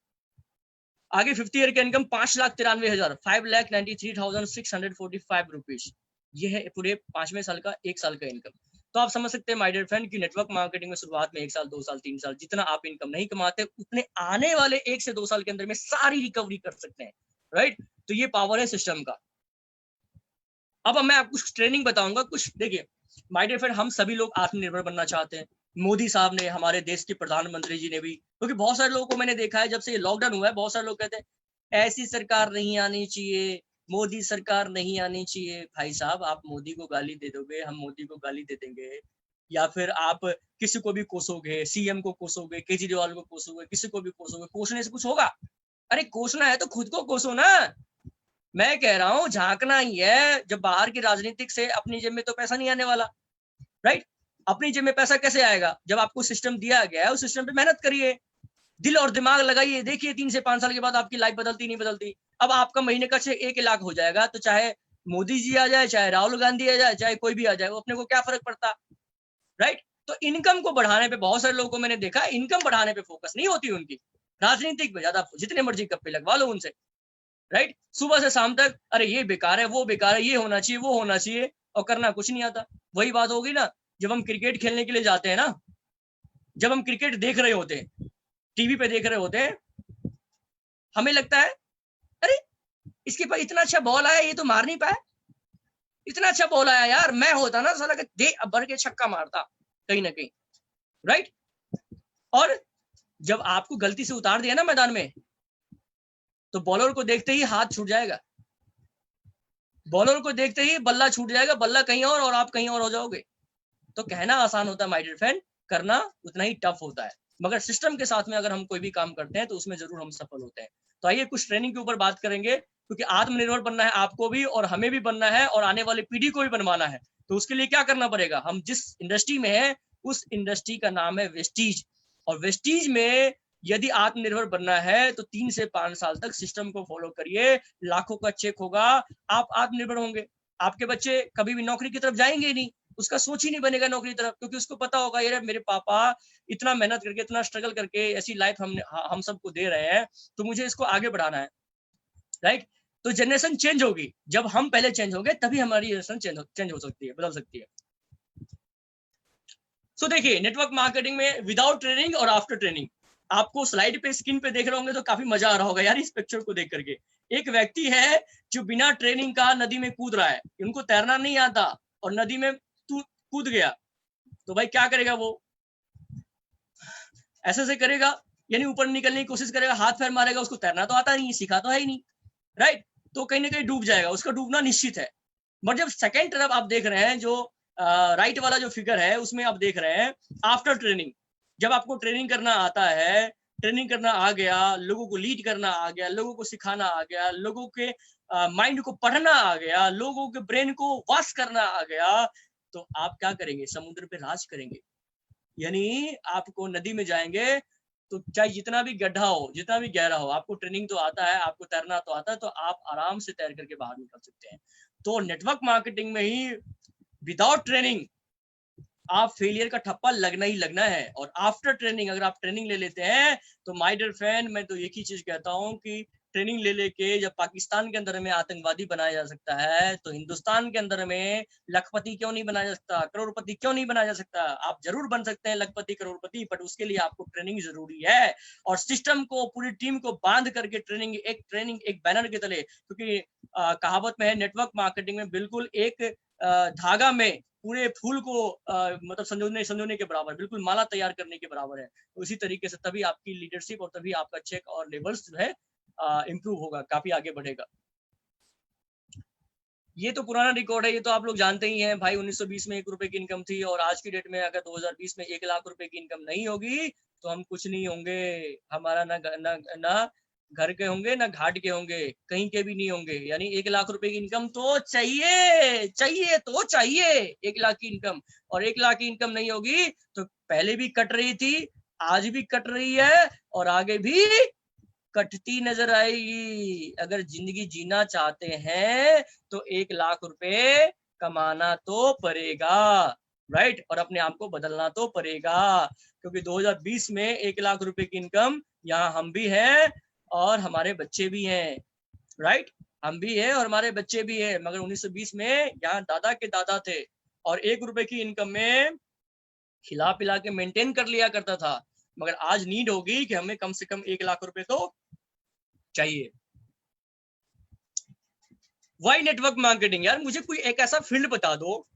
आगे 50 ईयर का इनकम 5,93,000 5,93,645 रुपीज, ये है पूरे 5वें साल का 1 साल का इनकम। तो आप समझ सकते हैं माय डियर फ्रेंड कि नेटवर्क मार्केटिंग में शुरुआत में 1 साल 2 साल 3 साल जितना आप इनकम नहीं कमाते उतने आने वाले 1 से 2 साल के अंदर में सारी रिकवरी कर सकते हैं, राइट। तो ये पावर है सिस्टम का। अब मैं आपको कुछ ट्रेनिंग बताऊंगा। कुछ देखिए माय डियर फ्रेंड, हम सभी लोग आत्मनिर्भर बनना चाहते हैं। मोदी साहब ने, हमारे देश के प्रधानमंत्री जी ने भी, क्योंकि बहुत सारे लोगों को मैंने देखा है जब से ये लॉकडाउन हुआ है, बहुत सारे लोग कहते हैं ऐसी सरकार नहीं आनी चाहिए, मोदी सरकार नहीं आनी चाहिए। भाई साहब, आप मोदी को गाली दे दोगे, हम मोदी को गाली दे देंगे, या फिर आप किसी को भी कोसोगे, सीएम को कोसोगे, केजरीवाल को कोसोगे, किसी को भी कोसोगे, कोसने से कुछ होगा? अरे कोसना है तो खुद को कोसो ना। मैं कह रहा हूँ झांकना ही है। जब बाहर की राजनीतिक से अपनी जेब में तो पैसा नहीं आने वाला, राइट। अपनी जेब में पैसा कैसे आएगा? जब आपको सिस्टम दिया गया है उस सिस्टम पे मेहनत करिए, दिल और दिमाग लगाइए, देखिए 3 से 5 साल के बाद आपकी लाइफ बदलती नहीं बदलती। अब आपका महीने का चेक 1 लाख हो जाएगा, तो चाहे मोदी जी आ जाए, चाहे राहुल गांधी आ जाए, चाहे कोई भी आ जाए, वो अपने को क्या फर्क पड़ता, राइट। तो इनकम को बढ़ाने पे बहुत सारे लोगों को मैंने देखा, इनकम बढ़ाने पे फोकस नहीं होती उनकी, राजनीतिक पे ज्यादा, जितने मर्जी गप्पे लगवा लो उनसे, राइट। सुबह से शाम तक अरे ये बेकार है, वो बेकार है, ये होना चाहिए, वो होना चाहिए, और करना कुछ नहीं आता। वही बात होगी ना, जब हम क्रिकेट खेलने के लिए जाते हैं ना, जब हम क्रिकेट देख रहे होते हैं, टीवी पे देख रहे होते हैं, हमें लगता है अरे इसके पास इतना अच्छा बॉल आया, ये तो मार नहीं पाया, इतना अच्छा बॉल आया यार, मैं होता ना साला दे भर के छक्का मारता कहीं ना कहीं, राइट। और जब आपको गलती से उतार दिया ना मैदान में, तो बॉलर को देखते ही हाथ छूट जाएगा, बॉलर को देखते ही बल्ला छूट जाएगा, बल्ला कहीं और आप कहीं और हो जाओगे। तो कहना आसान होता है माय डियर फ्रेंड, करना उतना ही टफ होता है। मगर सिस्टम के साथ में अगर हम कोई भी काम करते हैं तो उसमें जरूर हम सफल होते हैं। तो आइए कुछ ट्रेनिंग के ऊपर बात करेंगे, क्योंकि आत्मनिर्भर बनना है आपको भी, और हमें भी बनना है, और आने वाली पीढ़ी को भी बनवाना है। तो उसके लिए क्या करना पड़ेगा? हम जिस इंडस्ट्री में है उस इंडस्ट्री का नाम है वेस्टीज, और वेस्टीज में यदि आत्मनिर्भर बनना है तो 3 से 5 साल तक सिस्टम को फॉलो करिए, लाखों का चेक होगा, आप आत्मनिर्भर होंगे। आपके बच्चे कभी भी नौकरी की तरफ जाएंगे ही नहीं, उसका सोच ही नहीं बनेगा नौकरी तरफ, क्योंकि उसको पता होगा यार मेरे पापा इतना मेहनत करके, इतना स्ट्रगल करके ऐसी लाइफ हम सबको दे रहे हैं, तो मुझे इसको आगे बढ़ाना है, राइट। तो जनरेशन चेंज होगी, जब हम पहले चेंज होंगे तभी हमारी जनरेशन चेंज हो सकती है, बदल सकती है। सो देखिए नेटवर्क मार्केटिंग में विदाउट ट्रेनिंग और आफ्टर ट्रेनिंग, आपको स्लाइड पे स्क्रीन पे देख रहे होंगे तो काफी मजा आ रहा होगा यार इस पिक्चर को देख करके। एक व्यक्ति है जो बिना ट्रेनिंग का नदी में कूद रहा है, उनको तैरना नहीं आता और नदी में कूद गया, तो भाई क्या करेगा? वो ऐसे करेगा, यानी ऊपर निकलने की कोशिश करेगा, हाथ पैर मारेगा, उसको तैरना तो आता नहीं, सीखा तो है ही नहीं, राइट। तो कहीं ना कहीं डूब जाएगा, उसका डूबना निश्चित है। बट जब सेकेंड तरफ आप देख रहे हैं, जो राइट वाला जो फिगर है उसमें आप देख रहे हैं आफ्टर ट्रेनिंग, जब आपको ट्रेनिंग करना आता है, ट्रेनिंग करना आ गया, लोगों को लीड करना आ गया, लोगों को सिखाना आ गया, लोगों के माइंड को पढ़ना आ गया, लोगों के ब्रेन को वॉश करना आ गया, तो आप क्या करेंगे? समुद्र पे राज करेंगे। यानी आपको नदी में जाएंगे तो चाहे जितना भी गड्ढा हो, जितना भी गहरा हो, आपको ट्रेनिंग तो आता है, आपको तैरना तो आता है, तो आप आराम से तैर करके बाहर निकल सकते हैं। तो नेटवर्क मार्केटिंग में ही विदाउट ट्रेनिंग आप फेलियर का ठप्पा लगना ही लगना है। और आफ्टर ट्रेनिंग अगर आप ट्रेनिंग ले लेते हैं तो माय डियर फ्रेंड, मैं तो एक ही चीज कहता हूं कि ट्रेनिंग ले लेके जब पाकिस्तान के अंदर में आतंकवादी बनाया जा सकता है, तो हिंदुस्तान के अंदर में लखपति क्यों नहीं बनाया जा सकता, करोड़पति क्यों नहीं बनाया जा सकता? आप जरूर बन सकते हैं लखपति करोड़पति, बट उसके लिए आपको ट्रेनिंग जरूरी है। और सिस्टम को, पूरी टीम को बांध करके ट्रेनिंग एक बैनर के तले, क्योंकि कहावत में है नेटवर्क मार्केटिंग में बिल्कुल एक धागा में पूरे फूल को मतलब संजोने के बराबर, बिल्कुल माला तैयार करने के बराबर है। तो इसी तरीके से तभी आपकी लीडरशिप और तभी आपका चेक और लेवल्स जो है इम्प्रूव होगा, काफी आगे बढ़ेगा। ये तो पुराना रिकॉर्ड है, ये तो आप लोग जानते ही हैं भाई। 1920 में 1 रुपए की इनकम थी, और आज की डेट में अगर 2020 में 1 लाख रुपए की इनकम नहीं होगी तो हम कुछ नहीं होंगे। हमारा ना घर के होंगे ना घाट के होंगे, कहीं के भी नहीं होंगे। यानी 1 लाख रुपए की इनकम तो चाहिए, चाहिए तो चाहिए 1 लाख की इनकम। और 1 लाख की इनकम नहीं होगी तो पहले भी कट रही थी, आज भी कट रही है और आगे भी कटती नजर आएगी। अगर जिंदगी जीना चाहते हैं तो 1 लाख रुपए कमाना तो पड़ेगा, राइट। और अपने आप को बदलना तो पड़ेगा, क्योंकि 2020 में 1 लाख रुपए की इनकम यहाँ हम भी हैं और हमारे बच्चे भी हैं, राइट। हम भी हैं और हमारे बच्चे भी हैं। मगर 1920 में यहाँ दादा के दादा थे और 1 रुपए की इनकम में खिला पिला के मेंटेन कर लिया करता था। मगर आज नीड होगी कि हमें कम से कम 1 लाख रुपए तो चाहिए। Why network marketing? यार मुझे कोई एक ऐसा फील्ड बता दो।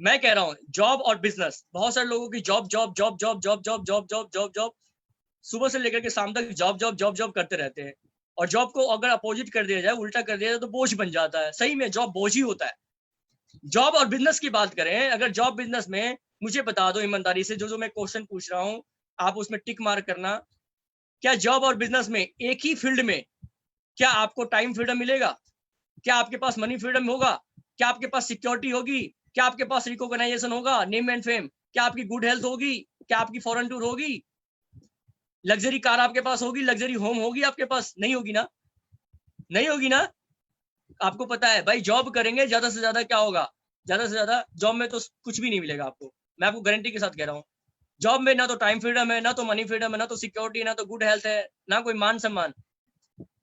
मैं कह रहा हूँ जॉब और बिजनेस, बहुत सारे लोगों की job job job job job job job job job job सुबह से लेकर के शाम तक जॉब जॉब जॉब जॉब करते रहते हैं। और जॉब को अगर अपोजिट कर दिया जाए, उल्टा कर दिया जाए, तो बोझ बन जाता है। सही में जॉब बोझ ही होता है। जॉब और बिजनेस की बात करें, अगर जॉब बिजनेस में मुझे बता दो ईमानदारी से, जो मैं क्वेश्चन पूछ रहा हूँ आप उसमें टिक मार्क करना। क्या जॉब और बिजनेस में एक ही फील्ड में क्या आपको टाइम फ्रीडम मिलेगा? क्या आपके पास मनी फ्रीडम होगा? क्या आपके पास सिक्योरिटी होगी? क्या आपके पास रिकॉग्नाइजेशन होगा, नेम एंड फेम? क्या आपकी गुड हेल्थ होगी? क्या आपकी फॉरेन टूर होगी? लग्जरी कार आपके पास होगी? लग्जरी होम होगी आपके पास? नहीं होगी ना, नहीं होगी ना। आपको पता है भाई, जॉब करेंगे ज्यादा से ज्यादा क्या होगा? ज्यादा से ज्यादा जॉब में तो कुछ भी नहीं मिलेगा आपको। मैं आपको गारंटी के साथ कह रहा हूँ, जॉब में ना तो टाइम फ्रीडम है, ना तो मनी फ्रीडम है, ना तो सिक्योरिटी, ना तो गुड हेल्थ है, ना कोई मान सम्मान।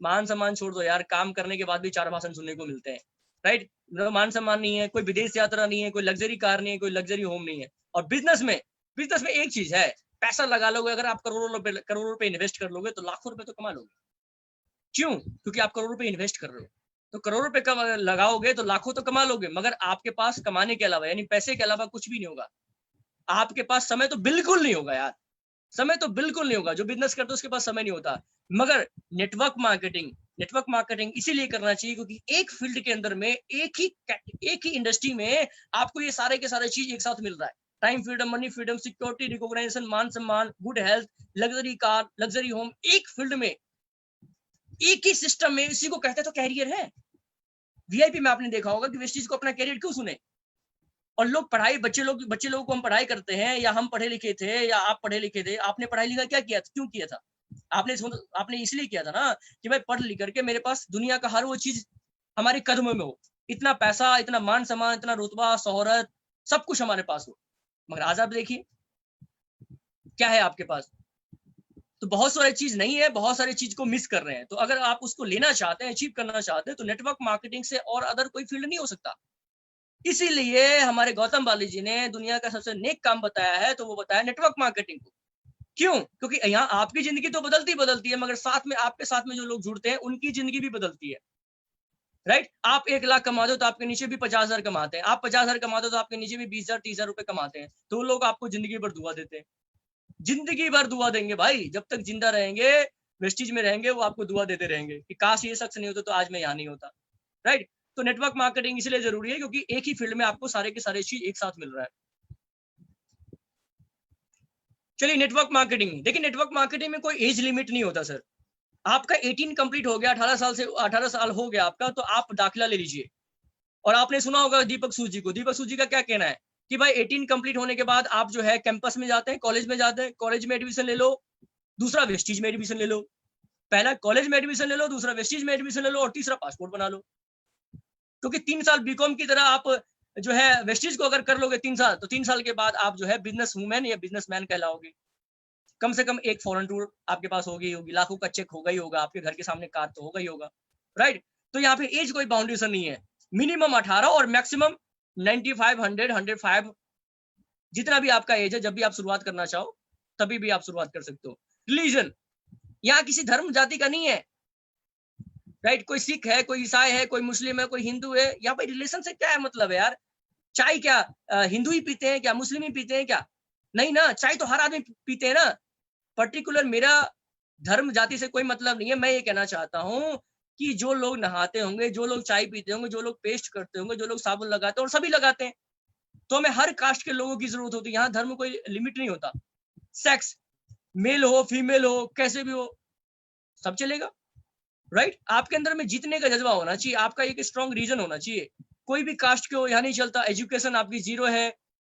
मान सम्मान छोड़ दो यार, काम करने के बाद भी 4 भाषण सुनने को मिलते हैं, राइट। मान सम्मान नहीं है, कोई विदेश यात्रा नहीं है, कोई लग्जरी कार नहीं है, कोई लग्जरी होम नहीं है। और बिजनेस में एक चीज है, पैसा लगा लोगे, अगर आप करोड़ों रुपए इन्वेस्ट कर लोगे तो लाखों रुपए तो कमा लोगे। क्यों? क्योंकि आप करोड़ों रुपए इन्वेस्ट कर रहे हो, तो करोड़ों रुपए लगाओगे तो लाखों तो कमा लोगे। मगर आपके पास कमाने के अलावा, यानी पैसे के अलावा कुछ भी नहीं होगा। आपके पास समय तो बिल्कुल नहीं होगा यार, समय तो बिल्कुल नहीं होगा। जो बिजनेस करते हैं उसके पास समय नहीं होता। मगर नेटवर्क मार्केटिंग इसीलिए करना चाहिए क्योंकि एक फील्ड के अंदर में, एक ही इंडस्ट्री में आपको ये सारे के सारे चीज एक साथ मिल रहा है। Time freedom, money freedom, security, recognization, मान सम्मान, good health, luxury car, luxury home, एक फील्ड में, एक ही सिस्टम में। इसी को कहते हैं तो कैरियर है। वीआईपी में आपने देखा होगा कि वेस्टीज को अपना कैरियर क्यों सुने। और लोग पढ़ाई, बच्चे लोगों को हम पढ़ाई करते हैं, या हम पढ़े लिखे थे या आप पढ़े लिखे थे, आपने पढ़ाई लिखा क्या किया था, क्यों किया था? आपने इसलिए किया था ना कि भाई पढ़ लिख करके मेरे पास दुनिया का हर वो चीज हमारे कदमों में हो, इतना पैसा, इतना मान सम्मान, इतना रुतबा, शोहरत, सब कुछ हमारे पास हो। मगर आज आप देखिए क्या है आपके पास, तो बहुत सारी चीज नहीं है, बहुत सारी चीज को मिस कर रहे हैं। तो अगर आप उसको लेना चाहते हैं, अचीव करना चाहते हैं, तो नेटवर्क मार्केटिंग से और अदर कोई फील्ड नहीं हो सकता। इसीलिए हमारे गौतम बाली जी ने दुनिया का सबसे नेक काम बताया है, तो वो बताया नेटवर्क मार्केटिंग को। क्यों? क्योंकि यहाँ आपकी जिंदगी तो बदलती है, मगर साथ में आपके साथ में जो लोग जुड़ते हैं उनकी जिंदगी भी बदलती है, राइट। आप 1 लाख कमाते हो तो आपके नीचे भी 50,000 कमाते हैं, आप 50,000 कमाते हो तो आपके नीचे भी 20,000 30,000 रुपए कमाते हैं। तो लोग आपको जिंदगी भर दुआ देते हैं, जिंदगी भर दुआ देंगे भाई। जब तक जिंदा रहेंगे, वेस्टीज में रहेंगे, वो आपको दुआ देते रहेंगे कि काश ये शख्स नहीं होता तो आज मैं यहाँ नहीं होता, राइट। तो नेटवर्क मार्केटिंग इसलिए जरूरी है क्योंकि एक ही फील्ड में आपको सारे के सारे चीज एक साथ मिल रहा है। चलिए नेटवर्क मार्केटिंग देखिए, नेटवर्क मार्केटिंग में कोई एज लिमिट नहीं होता सर। आपका 18 कंप्लीट हो गया, 18 साल हो गया आपका, तो आप दाखिला ले लीजिए। और आपने सुना होगा दीपक सूद जी को, दीपक सूद जी का क्या कहना है कि भाई 18 कंप्लीट होने के बाद आप जो है कैंपस में जाते हैं, कॉलेज में जाते हैं, कॉलेज में एडमिशन ले लो, दूसरा वेस्टीज में एडमिशन ले लो। पहला कॉलेज में एडमिशन ले लो, दूसरा वेस्टीज में एडमिशन ले लो, और तीसरा पासपोर्ट बना लो। क्योंकि 3 साल बीकॉम की तरह आप जो है वेस्टीज को अगर कर लोगे 3 साल, तो 3 साल के बाद आप जो है बिजनेस वूमेन या बिजनेसमैन कहलाओगे। कम से कम एक फॉरेन टूर आपके पास होगी, लाखों का चेक होगा ही होगा, आपके घर के सामने कार तो होगा ही होगा, राइट। तो यहाँ पे एज कोई बाउंडेशन नहीं है, मिनिमम 18 और मैक्सिमम 95, 100, 105, जितना भी आपका एज है, जब भी आप शुरुआत करना चाहो तभी भी आप शुरुआत कर सकते हो। रिलीजन यहाँ किसी धर्म जाति का नहीं है, राइट। कोई सिख है, कोई ईसाई है, कोई मुस्लिम है, कोई हिंदू है। यहाँ पे रिलेशन से क्या है मतलब है यार? चाय क्या हिंदू ही पीते हैं क्या, मुस्लिम ही पीते हैं क्या? नहीं ना, चाय तो हर आदमी पीते हैं ना। पर्टिकुलर मेरा धर्म जाति से कोई मतलब नहीं है। मैं ये कहना चाहता हूँ कि जो लोग नहाते होंगे, जो लोग चाय पीते होंगे, जो लोग पेस्ट करते होंगे, जो लोग साबुन लगाते हैं, और सभी लगाते हैं, तो हमें हर कास्ट के लोगों की जरूरत होती है। यहाँ धर्म कोई लिमिट नहीं होता। सेक्स मेल हो फीमेल हो कैसे भी हो सब चलेगा, राइट। आपके अंदर में जीतने का जज्बा होना चाहिए, आपका एक स्ट्रॉन्ग रीजन होना चाहिए। कोई भी कास्ट के हो यहाँ नहीं चलता, एजुकेशन आपकी जीरो है,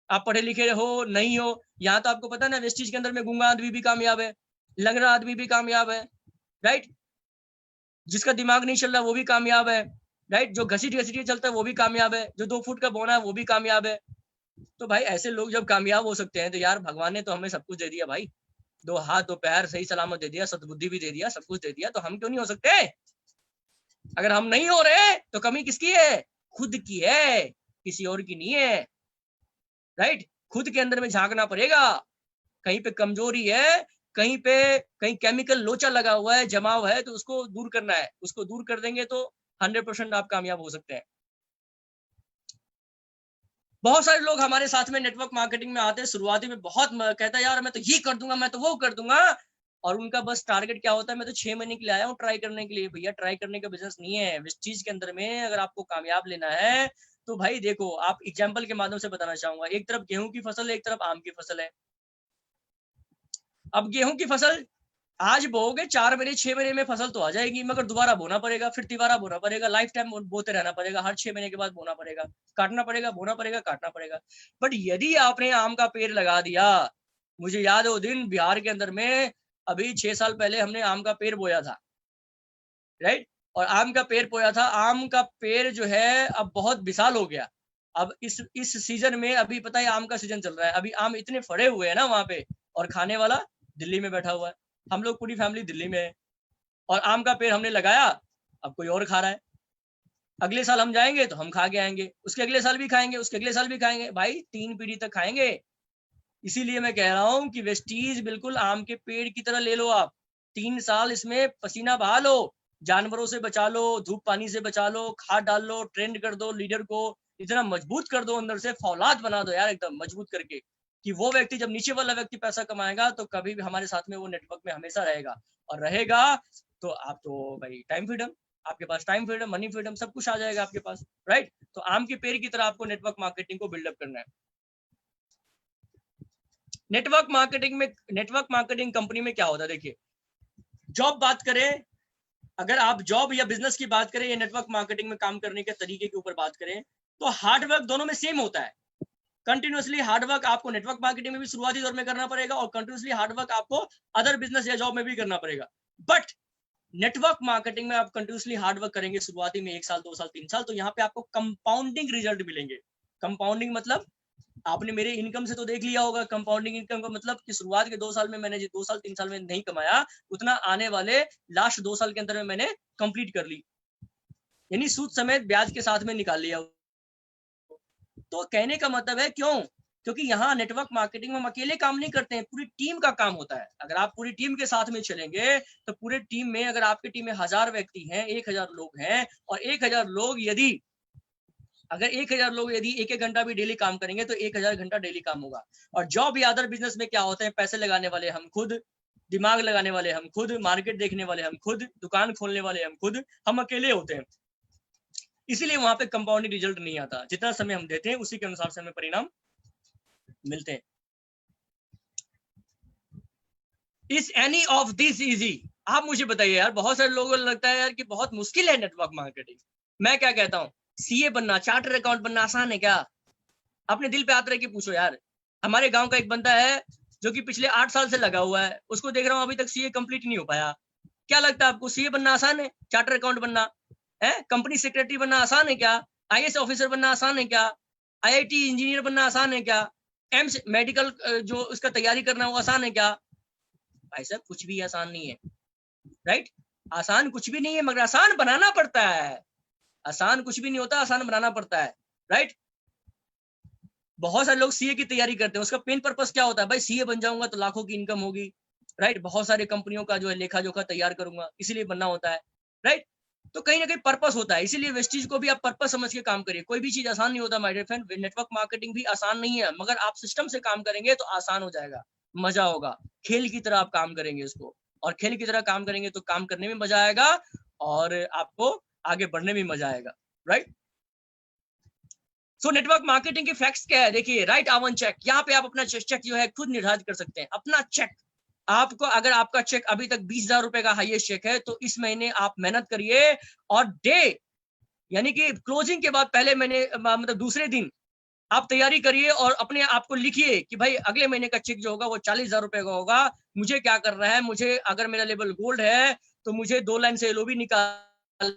आप पढ़े लिखे हो नहीं हो, यहाँ तो आपको पता है ना वेस्टिज के अंदर में गूंगा आदमी भी कामयाब है, लंगड़ा आदमी भी कामयाब है, राइट। जिसका दिमाग नहीं चल रहा वो भी कामयाब है, राइट। जो घसीट घसीट के चलता है वो भी कामयाब है, जो 2 फुट का बोना है वो भी कामयाब है। तो भाई ऐसे लोग जब कामयाब हो सकते हैं तो यार भगवान ने तो हमें सब कुछ दे दिया भाई, 2 हाथ 2 पैर सही सलामत दे दिया, सद्बुद्धि भी दे दिया, सब कुछ दे दिया, तो हम क्यों नहीं हो सकते? अगर हम नहीं हो रहे तो कमी किसकी है? खुद की है, किसी और की नहीं है, राइट। खुद के अंदर में झांकना पड़ेगा, कहीं पे कमजोरी है, कहीं केमिकल लोचा लगा हुआ है, जमाव है, तो उसको दूर करना है। उसको दूर कर देंगे तो 100% आप कामयाब हो सकते हैं। बहुत सारे लोग हमारे साथ में नेटवर्क मार्केटिंग में आते हैं, शुरुआती में बहुत कहता है यार मैं तो ये कर दूंगा, मैं तो वो कर दूंगा, और उनका बस टारगेट क्या होता है, मैं तो 6 महीने के लिए आया हूँ ट्राई करने के लिए। भैया ट्राई करने का बिजनेस नहीं है। इस चीज के अंदर में अगर आपको कामयाब लेना है तो भाई देखो, आप एग्जाम्पल के माध्यम से बताना चाहूंगा, एक तरफ गेहूं की फसल है, एक तरफ आम की फसल है। अब गेहूं की फसल आज बोओगे 4 महीने 6 महीने में फसल तो आ जाएगी, मगर दोबारा बोना पड़ेगा, फिर तिबारा बोना पड़ेगा, लाइफ टाइम बोते रहना पड़ेगा, हर 6 महीने के बाद बोना पड़ेगा, काटना पड़ेगा, बोना पड़ेगा, काटना पड़ेगा। बट यदि आपने आम का पेड़ लगा दिया, मुझे याद है वो दिन बिहार के अंदर में अभी 6 साल पहले हमने आम का पेड़ बोया था, राइट। और आम का पेड़ बोया था, आम का पेड़ जो है अब बहुत विशाल हो गया। अब इस सीजन में अभी पता है आम का सीजन चल रहा है, अभी आम इतने फड़े हुए हैं ना वहां पे, और खाने वाला दिल्ली में बैठा हुआ है। हम लोग पूरी फैमिली दिल्ली में है, और आम का पेड़ हमने लगाया, अब कोई और खा रहा है। अगले साल हम जाएंगे तो हम खा के आएंगे, उसके अगले साल भी खाएंगे, उसके अगले साल भी खाएंगे, भाई 3 पीढ़ी तक खाएंगे। इसीलिए मैं कह रहा हूँ कि वेस्टीज बिल्कुल आम के पेड़ की तरह ले लो आप। 3 साल इसमें पसीना बहा लो, जानवरों से बचा लो, धूप पानी से बचा लो, खाद डाल लो, ट्रेंड कर दो लीडर को, इतना मजबूत कर दो अंदर से, फौलाद बना दो यार एकदम मजबूत करके, कि वो व्यक्ति जब नीचे वाला व्यक्ति पैसा कमाएगा तो कभी भी हमारे साथ में वो नेटवर्क में हमेशा रहेगा, और रहेगा तो आप तो भाई टाइम फ्रीडम, आपके पास टाइम फ्रीडम, मनी फ्रीडम, सब कुछ आ जाएगा आपके पास, राइट। तो आम के पेड़ की तरह आपको नेटवर्क मार्केटिंग को बिल्डअप करना है। नेटवर्क मार्केटिंग कंपनी में क्या होता है, देखिए जॉब बात करें, अगर आप जॉब या बिजनेस की बात करें या नेटवर्क मार्केटिंग में काम करने के तरीके के ऊपर बात करें, तो हार्डवर्क दोनों में सेम होता है। कंटिन्यूअसली हार्डवर्क आपको नेटवर्क मार्केटिंग में भी शुरुआती दौर में करना पड़ेगा, और कंटिन्यूअसली हार्डवर्क आपको अदर बिजनेस या जॉब में भी करना पड़ेगा। बट नेटवर्क मार्केटिंग में आप कंटिन्यूअसली हार्डवर्क करेंगे शुरुआती में 1 साल 2 साल 3 साल, तो यहाँ पे आपको कंपाउंडिंग रिजल्ट मिलेंगे। कंपाउंडिंग मतलब आपने मेरे इनकम से तो देख लिया होगा, कंपाउंडिंग इनकम का मतलब कि शुरुआत के 2 साल में मैंने 2 साल 3 साल में नहीं कमाया, उतना आने वाले लास्ट 2 साल के अंदर में मैंने कंप्लीट कर ली, यानी सूद समेत ब्याज के साथ में निकाल लिया। तो कहने का मतलब है क्यों, क्योंकि यहाँ नेटवर्क मार्केटिंग में हम अकेले काम नहीं करते हैं, पूरी टीम का काम होता है। अगर आप पूरी टीम के साथ में चलेंगे तो पूरे टीम में, अगर आपकी टीम में 1000 व्यक्ति हैं, 1000 लोग हैं, और 1000 लोग यदि 1-1 घंटा भी डेली काम करेंगे तो 1000 घंटा डेली काम होगा। और जॉब या अदर बिजनेस में क्या होते हैं, पैसे लगाने वाले हम खुद, दिमाग लगाने वाले हम खुद, मार्केट देखने वाले हम खुद, दुकान खोलने वाले हम खुद, हम अकेले होते हैं। इसीलिए वहां पे कंपाउंडिंग रिजल्ट नहीं आता, जितना समय हम देते हैं उसी के अनुसार से हमें परिणाम मिलते हैं। Is any of this easy? आप मुझे बताइए यार, बहुत सारे लोगों को लगता है यार कि बहुत मुश्किल है नेटवर्क मार्केटिंग। मैं क्या कहता हूँ, सीए बनना, चार्टर अकाउंट बनना आसान है क्या? अपने दिल पे हाथ रख के पूछो यार। हमारे गांव का एक बंदा है जो कि पिछले 8 साल से लगा हुआ है, उसको देख रहा हूँ अभी तक सीए कंप्लीट नहीं हो पाया। क्या लगता है आपको, सीए बनना आसान है? चार्टर अकाउंट बनना है? कंपनी सेक्रेटरी बनना आसान है क्या? आईएएस ऑफिसर बनना आसान है क्या? आईआईटी इंजीनियर बनना आसान है क्या? एम्स मेडिकल जो उसका तैयारी करना वो आसान है क्या? भाई साहब कुछ भी आसान नहीं है, राइट। आसान कुछ भी नहीं है, मगर आसान बनाना पड़ता है। आसान कुछ भी नहीं होता, आसान बनाना पड़ता है, राइट। बहुत सारे लोग सीए की तैयारी करते हैं, उसका मेन पर्पस क्या होता है, भाई सीए बन जाऊंगा तो लाखों की इनकम होगी, राइट। बहुत सारे कंपनियों का जो है लेखा जोखा तैयार करूंगा, इसीलिए बनना होता है, राइट। तो कहीं ना कहीं पर्पस होता है, इसीलिए वेस्टीज को भी आप पर्पस समझ के काम करिए। कोई भी चीज आसान नहीं होता my dear friend, network marketing भी आसान नहीं है, मगर आप सिस्टम से काम करेंगे तो आसान हो जाएगा, मजा होगा। खेल की तरह आप काम करेंगे इसको, और खेल की तरह काम करेंगे तो काम करने में मजा आएगा और आपको आगे बढ़ने में मजा आएगा, राइट। सो नेटवर्क मार्केटिंग के फैक्ट्स क्या है, देखिए, राइट आवन चेक। यहाँ पे आप अपना चेक जो है खुद निर्धारित कर सकते हैं, अपना चेक, आपको अगर आपका चेक अभी तक 20,000 रुपए का हाईएस्ट चेक है तो इस महीने आप मेहनत करिए और डे यानी कि क्लोजिंग के बाद पहले महीने मतलब दूसरे दिन आप तैयारी करिए और अपने आप को लिखिए कि भाई अगले महीने का चेक जो होगा वो 40,000 रुपए का होगा। मुझे क्या करना है, मुझे अगर मेरा लेवल गोल्ड है तो मुझे 2 लाइन से एलओबी निकाल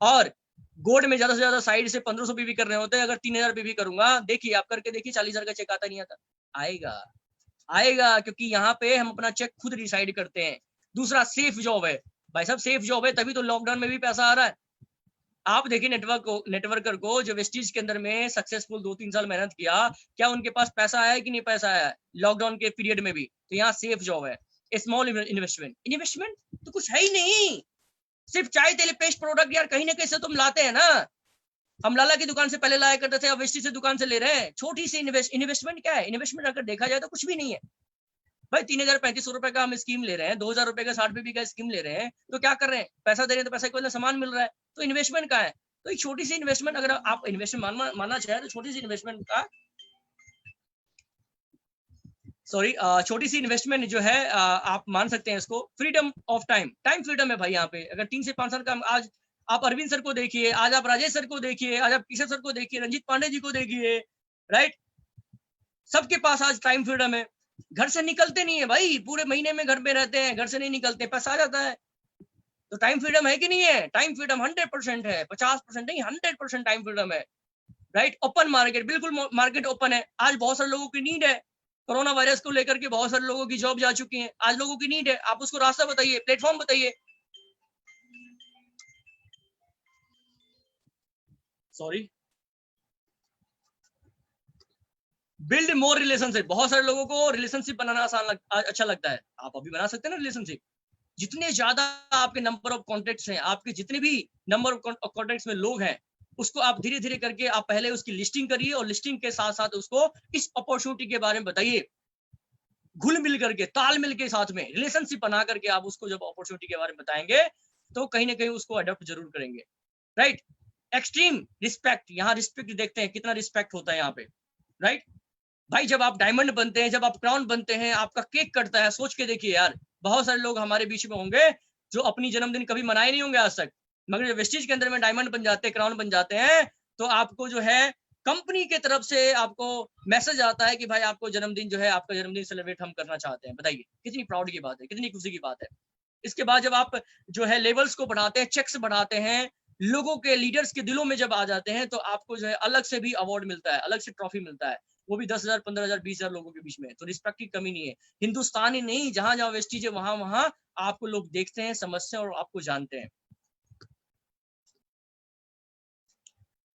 और गोल्ड में ज्यादा से ज्यादा साइड से 1500 पीवी करने होते हैं। अगर 3000 पीवी करूंगा, देखिए आप करके देखिए 40,000 का चेक आता नहीं आता, आएगा आएगा, क्योंकि यहाँ पे हम अपना चेक खुद डिसाइड करते हैं। दूसरा सेफ जॉब है भाई साहब, सेफ जॉब है तभी तो लॉकडाउन में भी पैसा आ रहा है। आप देखिए नेटवर्कर को जो वेस्टीज के अंदर में सक्सेसफुल 2-3 साल मेहनत किया, क्या उनके पास पैसा आया कि नहीं पैसा आया लॉकडाउन के पीरियड में भी? तो यहाँ सेफ जॉब है। स्मॉल इन्वेस्टमेंट तो कुछ है ही नहीं, सिर्फ चाय तेल पेस्ट प्रोडक्ट यार कहीं ना कहीं से तुम लाते हैं ना। हम लाला की दुकान से पहले लाया करते थे, अब वेस्टीज से दुकान से ले रहे हैं। छोटी सी इन्वेस्टमेंट क्या है? इन्वेस्टमेंट अगर देखा जाए तो कुछ भी नहीं है भाई। 3,035 रुपए का हम स्कीम ले रहे हैं, 2,000 रुपए का 60 पीवी का स्कीम ले रहे हैं, तो क्या कर रहे हैं? पैसा दे रहे हैं तो पैसा के बदले सामान मिल रहा है, तो इन्वेस्टमेंट का है। तो एक छोटी सी इन्वेस्टमेंट अगर आप इन्वेस्टमेंट मानना चाहे तो छोटी सी इन्वेस्टमेंट का छोटी सी इन्वेस्टमेंट जो है आप मान सकते हैं इसको फ्रीडम ऑफ टाइम फ्रीडम है भाई। यहाँ पे अगर 3 से 5 साल का, आज आप अरविंद सर को देखिए, आज आप राजेश सर को देखिए, आज आप किशोर सर को देखिए, रंजीत पांडे जी को देखिए, राइट, सबके पास आज टाइम फ्रीडम है। घर से निकलते नहीं है भाई, पूरे महीने में घर पे रहते हैं, घर से नहीं निकलते, पैसा आ जाता है। तो टाइम फ्रीडम है कि नहीं है? टाइम फ्रीडम 100% है, 50% नहीं 100% टाइम फ्रीडम है, राइट। ओपन मार्केट, बिल्कुल मार्केट ओपन है। आज बहुत सारे लोगों की नीड है, कोरोना वायरस को लेकर के बहुत सारे लोगों की जॉब जा चुकी है, आज लोगों की नीड है, आप उसको रास्ता बताइए, प्लेटफॉर्म बताइए। Sorry, build more relationship. बहुत सारे लोगों को रिलेशनशिप बनाना अच्छा लगता है, आप अभी बना सकते हैं ना रिलेशनशिप। जितने ज्यादा आपके नंबर ऑफ कॉन्टेक्ट्स हैं, आपके जितने भी नंबर ऑफ कॉन्टेक्ट्स में लोग हैं, उसको आप धीरे धीरे करके आप पहले उसकी लिस्टिंग करिए और लिस्टिंग के साथ साथ उसको इस अपॉर्चुनिटी के बारे में बताइए। घुल मिल करके, ताल मिल के साथ में रिलेशनशिप बना करके आप उसको जब अपॉर्चुनिटी के बारे में बताएंगे तो कहीं ना कहीं उसको अडॉप्ट जरूर करेंगे, राइट। एक्सट्रीम रिस्पेक्ट, यहाँ रिस्पेक्ट देखते हैं कितना रिस्पेक्ट होता है यहाँ पे, राइट। भाई जब आप डायमंड बनते हैं, जब आप क्राउन बनते हैं, आपका केक कटता है, सोच के देखिए यार, बहुत सारे लोग हमारे बीच में होंगे जो अपनी जन्मदिन कभी मनाए नहीं होंगे आज तक, मगर जब वेस्टीज के अंदर में डायमंड बन जाते हैं, क्राउन बन जाते हैं, तो आपको जो है कंपनी के तरफ से आपको मैसेज आता है कि भाई आपको जन्मदिन जो है, आपका जन्मदिन सेलिब्रेट हम करना चाहते हैं। बताइए कितनी प्राउड की बात है, कितनी खुशी की बात है। इसके बाद जब आप जो है लेवल्स को बढ़ाते हैं, चेक्स बढ़ाते हैं, लोगों के लीडर्स के दिलों में जब आ जाते हैं, तो आपको जो है अलग से भी अवार्ड मिलता है, अलग से ट्रॉफी मिलता है, वो भी 10,000, 15,000, 20,000 लोगों के बीच में। तो रिस्पेक्ट की कमी नहीं है। हिंदुस्तान ही नहीं, जहां जहां वेस्टीज है वहां वहां आपको लोग देखते हैं, समझते हैं और आपको जानते हैं।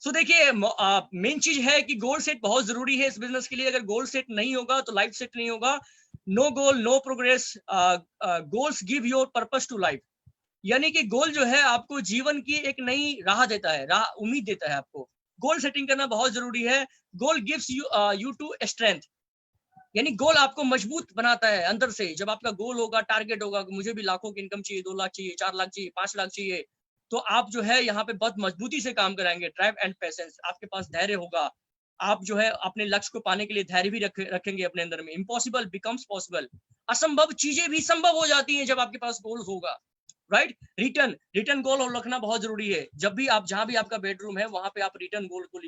सो देखिए मेन चीज है कि गोल सेट बहुत जरूरी है इस बिजनेस के लिए। अगर गोल सेट नहीं होगा तो लाइफ सेट नहीं होगा। No goal no progress. Goals give your purpose to life, यानी कि गोल जो है आपको जीवन की एक नई राह देता है, राह उम्मीद देता है आपको। गोल सेटिंग करना बहुत जरूरी है। गोल गिव्स यू टू स्ट्रेंथ, यानी गोल आपको मजबूत बनाता है अंदर से। जब आपका गोल होगा, टारगेट होगा, मुझे भी लाखों की इनकम चाहिए, 2 लाख चाहिए, 4 लाख चाहिए, 5 लाख चाहिए, तो आप जो है यहाँ पे बहुत मजबूती से काम कराएंगे। ड्राइव एंड पेशेंस, आपके पास धैर्य होगा। आप जो है अपने लक्ष्य को पाने के लिए धैर्य भी रखेंगे अपने अंदर में। इम्पॉसिबल बिकम्स पॉसिबल, असंभव चीजें भी संभव हो जाती हैं जब आपके पास गोल होगा, राइट। रिटर्न गोल रखना बहुत जरूरी है। जब भी आप, जहां भी आपका बेडरूम है, वहां पे आप रिटर्न गोल को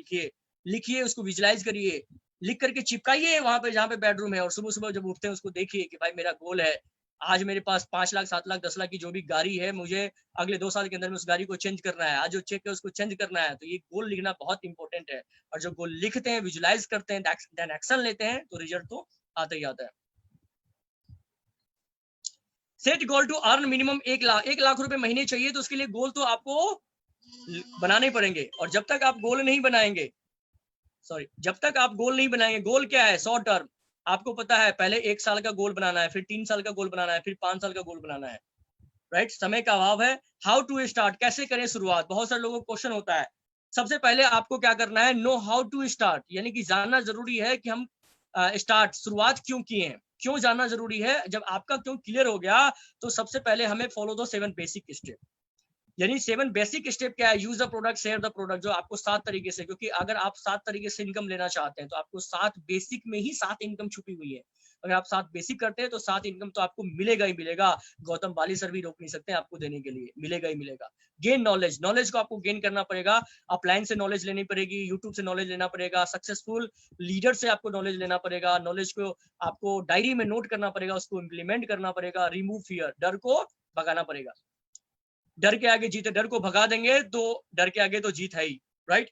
लिखिए, उसको विजुलाइज करिए, लिख करके चिपकाइए वहां पे जहां पे बेडरूम है, और सुबह सुबह जब उठते हैं उसको देखिए कि भाई मेरा गोल है, आज मेरे पास 5 लाख, 7 लाख, 10 लाख की जो भी गाड़ी है, मुझे अगले 2 साल के अंदर में उस गाड़ी को चेंज करना है, आज जो चेक है उसको चेंज करना है। तो ये गोल लिखना बहुत इंपॉर्टेंट है। और जो गोल लिखते हैं, विजुलाइज करते हैं, देन एक्शन लेते हैं, तो रिजल्ट तो आता ही आता है। Set goal to earn minimum 1 lakh रुपए महीने चाहिए, तो उसके लिए गोल तो आपको बनाने पड़ेंगे। और जब तक आप गोल नहीं बनाएंगे, गोल क्या है? Short term. आपको पता है पहले 1 साल का गोल बनाना है, फिर 3 साल का गोल बनाना है, फिर 5 साल का गोल बनाना है, राइट। समय का अभाव है। हाउ टू स्टार्ट, कैसे करें शुरुआत? बहुत सारे लोगों को क्वेश्चन होता है। सबसे पहले आपको क्या करना है? नो हाउ टू स्टार्ट, यानी कि जानना जरूरी है कि हम शुरुआत क्यों किए हैं, क्यों जानना जरूरी है। जब आपका क्यों क्लियर हो गया, तो सबसे पहले हमें फॉलो दो 7 बेसिक स्टेप। यानी 7 बेसिक स्टेप क्या है? Use the product, share the product, जो आपको 7 तरीके से, क्योंकि अगर आप 7 तरीके से इनकम लेना चाहते हैं तो आपको 7 बेसिक में ही 7 इनकम छुपी हुई है। अगर आप 7 बेसिक करते हैं तो 7 इनकम तो आपको मिलेगा ही मिलेगा। गौतम बाली सर भी रोक नहीं सकते आपको देने के लिए, मिलेगा ही मिलेगा। गेन नॉलेज, नॉलेज को आपको गेन करना पड़ेगा। अपलाइन से नॉलेज लेनी पड़ेगी, यूट्यूब से नॉलेज लेना पड़ेगा, सक्सेसफुल लीडर से आपको नॉलेज लेना पड़ेगा। नॉलेज को आपको डायरी में नोट करना पड़ेगा, उसको इम्प्लीमेंट करना पड़ेगा। रिमूव फियर, डर को भगाना पड़ेगा। डर के आगे जीत है, डर को भगा देंगे तो डर के आगे तो जीत है ही, राइट।